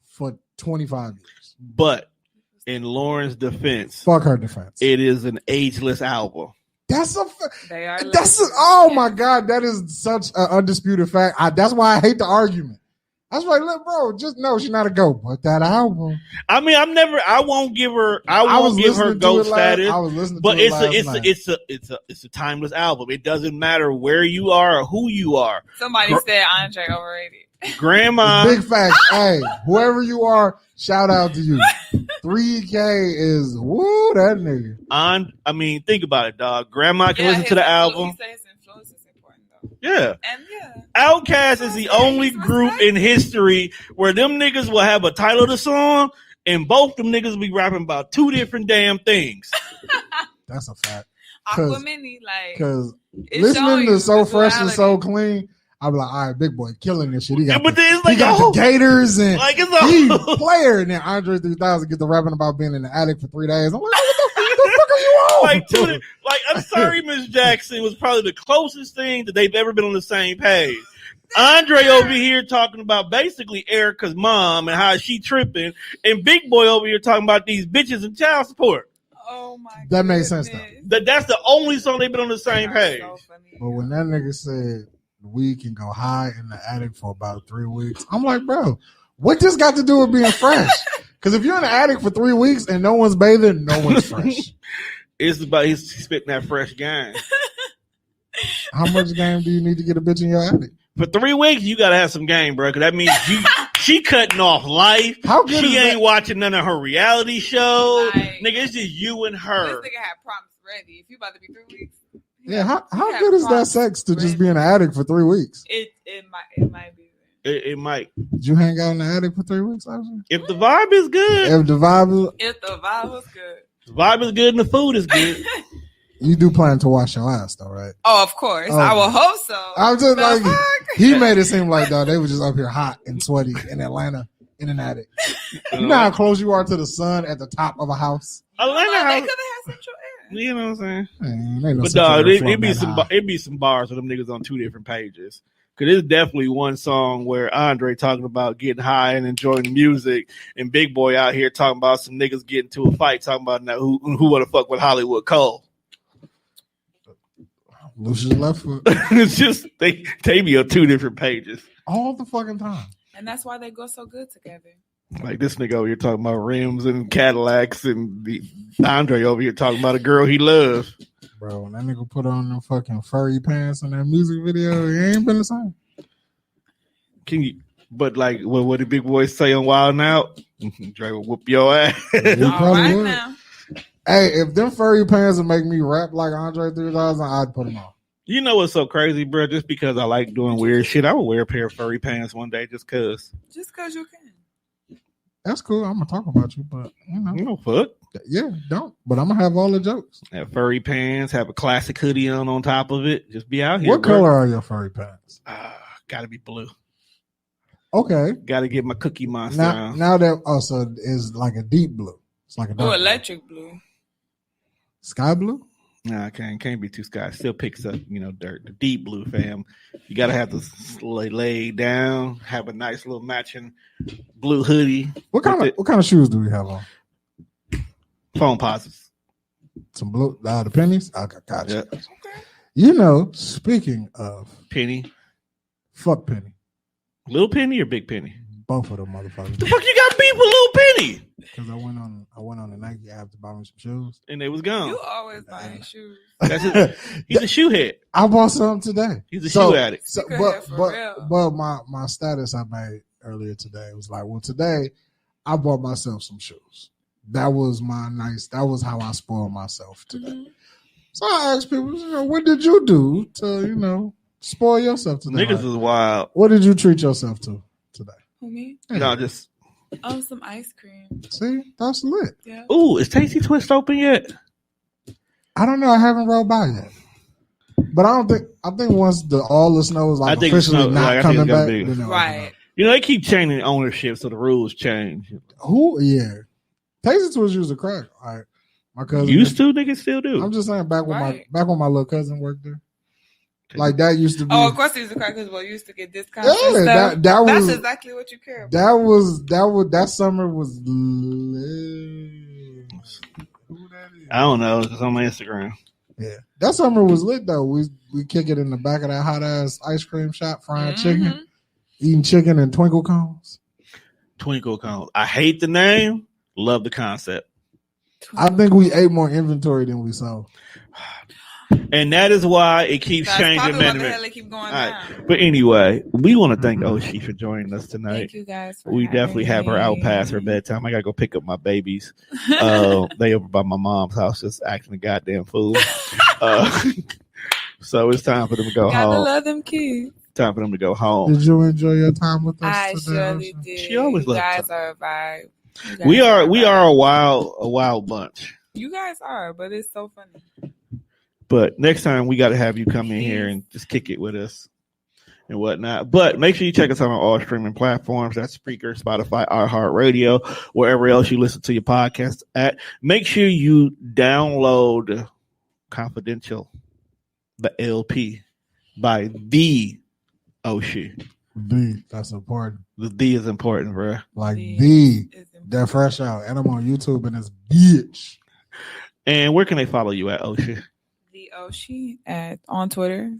for 25 years. But in Lauren's defense, fuck her defense, it is an ageless album. Oh my God, that is such an undisputed fact. That's why I hate the argument. I was like, look, bro, just know she's not a GOAT, but that album. I mean, I won't give her GOAT status. I was listening but to it it's a timeless album. It doesn't matter where you are or who you are. Somebody said Andre overrated. Grandma. Big facts. Hey, whoever you are, shout out to you. 3K is woo that nigga. I mean, think about it, dog. Grandma can listen to the album. Yeah. And Outkast is the only group in history where them niggas will have a title of the song and both them niggas will be rapping about two different damn things. That's a fact. Aquamini, because listening to So Fresh and So Clean, I'm like, all right, big boy, killing this shit. He got, the Gators and he's a player. And then Andre 3000 gets to rapping about being in the attic for 3 days. I'm like, what the fuck are you on? I'm Sorry, Miss Jackson was probably the closest thing that they've ever been on the same page. Andre over here talking about basically Erica's mom and how she tripping, and Big Boy over here talking about these bitches and child support. Oh my god. That makes sense though. That's the only song they've been on the same page. So but when that nigga said we can go high in the attic for about 3 weeks, I'm like, bro, what this got to do with being fresh? Because if you're in the attic for 3 weeks and no one's bathing, no one's fresh. It's about he's spitting that fresh game. How much game do you need to get a bitch in your attic? For 3 weeks, you gotta have some game, bro. Because that means she cutting off life. How good she ain't watching none of her reality shows. Like, nigga, it's just you and her. This nigga had prompts ready. If you about to be 3 weeks. Yeah, how good is that sex to just be in the attic for 3 weeks? It might be. It might. Did you hang out in the attic for 3 weeks, actually? If the vibe is good. If the vibe was good. The vibe is good and the food is good. You do plan to wash your ass, though, right? Oh, of course. I will hope so. I'm just like, he made it seem like, though, they were just up here hot and sweaty in Atlanta in an attic. You know how close you are to the sun at the top of a house? Atlanta they could have had central air. You know what I'm saying? Man, but dog, it be some bars with them niggas on 2 different pages. Because there's definitely one song where Andre talking about getting high and enjoying the music, and Big Boy out here talking about some niggas getting to a fight, talking about now who want to fuck with Hollywood Cole. Lucius left foot It's just they be on two different pages all the fucking time. And that's why they go so good together. like this nigga over here talking about rims and Cadillacs, and the Andre over here talking about a girl he loves. Bro, when that nigga put on them fucking furry pants in that music video, it ain't been the same. Can you? But like, what did Big Boy say on Wild 'N Out? Dre will whoop your ass. He All probably right would. now. Hey, if them furry pants would make me rap like Andre 3000, I'd put them on. You know what's so crazy, bro? Just because I like doing weird shit, I would wear a pair of furry pants one day just cause. Just because you can. That's cool. I'm gonna talk about you, but you know, You know, fuck. yeah, don't. But I'm gonna have all the jokes. Have furry pants, have a classic hoodie on top of it. Just be out here. What bro. color are your furry pants? Gotta be blue. Okay. Gotta get my Cookie Monster Now, on. now that also is like a deep blue. It's like a Oh, dark blue. electric blue. Sky blue. Nah, I can't be too sky. Still picks up, dirt. The deep blue, fam. You gotta have to lay down, have a nice little matching blue hoodie. What kind of shoes do we have on? Phone posits. Some blue. The pennies. I got you. Yeah. Okay. You know, speaking of Penny. fuck penny, Little Penny or Big Penny? both of them motherfuckers. The fuck you got beef with Little Penny? Because I went on the Nike app to buy me some shoes. And they was gone. You always buying shoes. That's it. He's a shoe head. I bought some today. He's a shoe addict. So, You could have for real. but my status I made earlier today was like, well, today I bought myself some shoes. That was that was how I spoiled myself today. Mhm. So I asked people, what did you do to, spoil yourself today? Niggas is wild. What did you treat yourself to today? Who, me? No, just. Oh, some ice cream. See, that's lit. Yeah. Ooh, is Tasty Twist open yet? I don't know. I haven't rolled by yet. But I think once all the snow is I like think it's officially snow- not like, I think coming it's gonna back, be- then they'll open Right. They keep changing ownership, so the rules change. up. Who? Yeah. Tasty Twist used to crack. All right. My cousin Used to, niggas still do. I'm just saying back when Right. my little cousin worked there. Like that used to be. Oh, of course, these are crackers. Well, you used to get discounts. Yeah, and stuff. that That's was exactly what you care about. that summer was lit. Who that is? I don't know. It's on my Instagram. Yeah, that summer was lit though. We kick it in the back of that hot ass ice cream shop, frying chicken, eating chicken and twinkle cones. Twinkle Cone. I hate the name. Love the concept. I think we ate more inventory than we sold. And that is why it keeps That's changing. probably what the management. hell they keep going All down. right. But anyway, we want to thank Oshi for joining us tonight. Thank you guys. For We having definitely have her out me. past her bedtime. I gotta go pick up my babies. They over by my mom's house, just acting a goddamn fool. So it's time for them to go Gotta home. love them kids. Time for them to go home. Did you enjoy your time with us I today? surely Ocean? did. She always you loves guys time. are a vibe. You guys We are a a vibe. wild bunch. You guys are, but it's so funny. But next time we got to have you come in here and just kick it with us and whatnot. But make sure you check us out on all streaming platforms. That's Spreaker, Spotify, iHeartRadio, wherever else you listen to your podcast at. Make sure you download Confidential, the LP by the Oshi. That's important. The D is important, bro. Like Is they're fresh out, and I'm on YouTube and it's bitch. And where can they follow you at, Oshi? The Oshi on Twitter,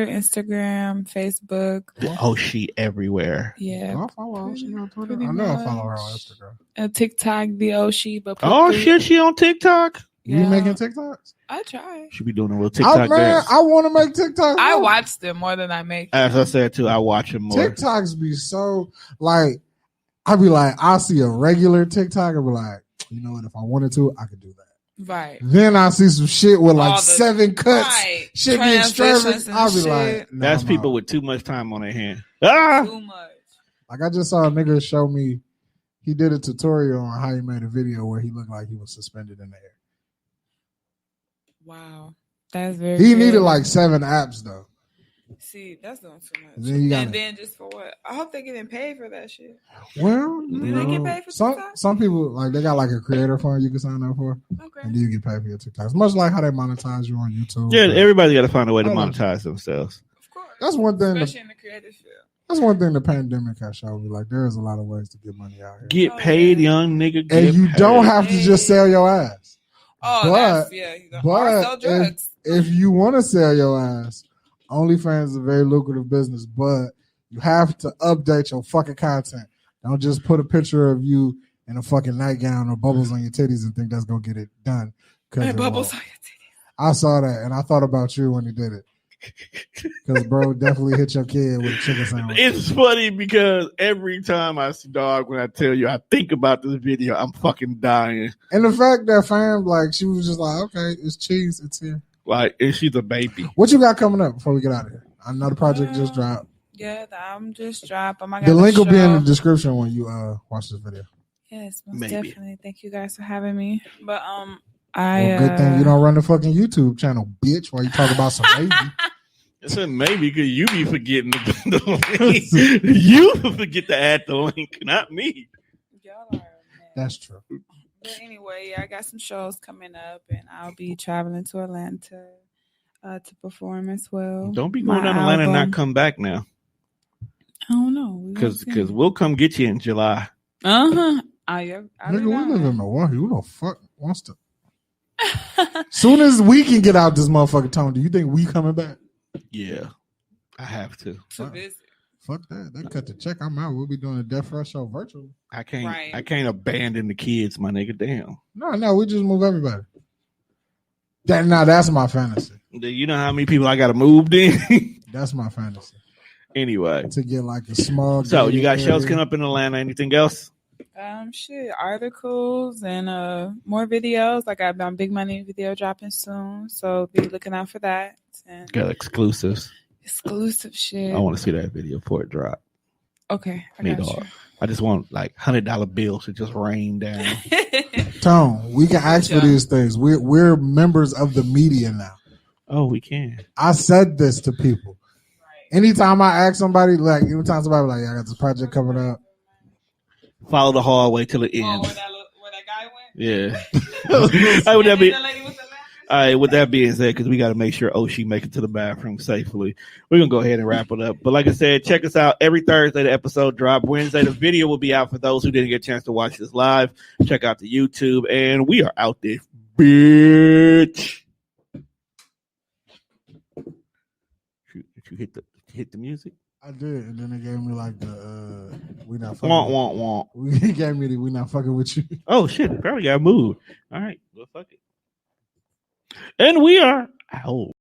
Instagram, Facebook. Oshi everywhere. Yeah, Do I follow Ocean on Twitter? Pretty I know I follow her on much. Instagram. TikTok, the Oshi. But Oh, shit, she on TikTok? You Yeah. making TikToks? I try. She be doing a little TikTok Man, dance. I want to make TikToks. I too. watch them more than I make. As I said too, I watch him more. TikToks be so like, I be like, I see a regular TikTok and be like, you know what? If I wanted to, I could do that. Right. Then I see some shit with like All the- 7 cuts, Right. shit be Transitions extravagant. and I'll be shit. like, no, That's I'm people out. with too much time on their hand. Ah, Too much. Like I just saw a nigga show me, he did a tutorial on how he made a video where he looked like he was suspended in the air. Wow. That's very He good. needed like 7 apps though. See, that's doing too much. Then you gotta- And then just for what? I hope they getting paid for that shit. Well, Do they get paid for some TikTok? some people like they got like a creator fund you can sign up for, Okay. and then you get paid for your TikToks. Much like how they monetize you on YouTube. yeah. Everybody got to find a way to I like monetize themselves. Of course. That's one thing. Especially in the creative field. That's one thing the pandemic has shown me. Like, there's a lot of ways to get money out here. Get paid, young nigga. And you don't have to just sell your ass. Oh, but or sell drugs. If you want to sell your ass, OnlyFans is a very lucrative business, but you have to update your fucking content. Don't just put a picture of you in a fucking nightgown or bubbles on your titties and think that's gonna get it done. Bubbles on your titties. I saw that and I thought about you when he did it. Because bro definitely hit your kid with a chicken sandwich. It's funny because every time I see dog, when I tell you I think about this video, I'm fucking dying. And the fact that fam, like, she was just like, okay, it's cheese, it's here. Like, and she's a baby. What you got coming up before we get out of here? I know the project just dropped. Yeah, the album just dropped. The link will be in the description when you watch this video. Yes, most definitely. Thank you guys for having me. But good thing you don't run the fucking YouTube channel, bitch, while you talk about some baby. It's a maybe because you be forgetting the link. You forget to add the link, not me. Y'all are That's true. But anyway, I got some shows coming up, and I'll be traveling to Atlanta to perform as well. Don't be going down to Atlanta and not come back now. I don't know. Because we'll come get you in July. Nigga, we live in Milwaukee. Who the fuck wants to? Soon as we can get out this motherfucking town, do you think we coming back? Yeah, I have to. Visit. Fuck that. They cut the check. I'm out. We'll be doing a Death Rush show virtually. I can't abandon the kids, my nigga. Damn. No, we just move everybody. That's my fantasy. You know how many people I got to move then? That's my fantasy. Anyway. To get like a small. So you got shows coming up in Atlanta. Anything else? Articles and more videos. I got my Big Money video dropping soon, so be looking out for that. And got exclusives. Exclusive shit. I want to see that video before it drop. Okay, I just want like $100 bills to just rain down. Tone, we can ask for these things. We're members of the media now. Oh, we can. I said this to people. Right. Anytime I ask somebody, like anytime somebody like, I got this project coming up. Follow the hallway till it ends. Where that guy went? Yeah. How would that be? All right, with that being said, because we got to make sure Oshi make it to the bathroom safely, we're going to go ahead and wrap it up. But like I said, check us out every Thursday. The episode drop. Wednesday, the video will be out for those who didn't get a chance to watch this live. Check out the YouTube. And we are out there, bitch. Did you hit the music? I did. And then they gave me like the, we not fucking. Want. He gave me the, we not fucking with you. Oh, shit. Probably got moved. All right. Well, fuck it. And we are out.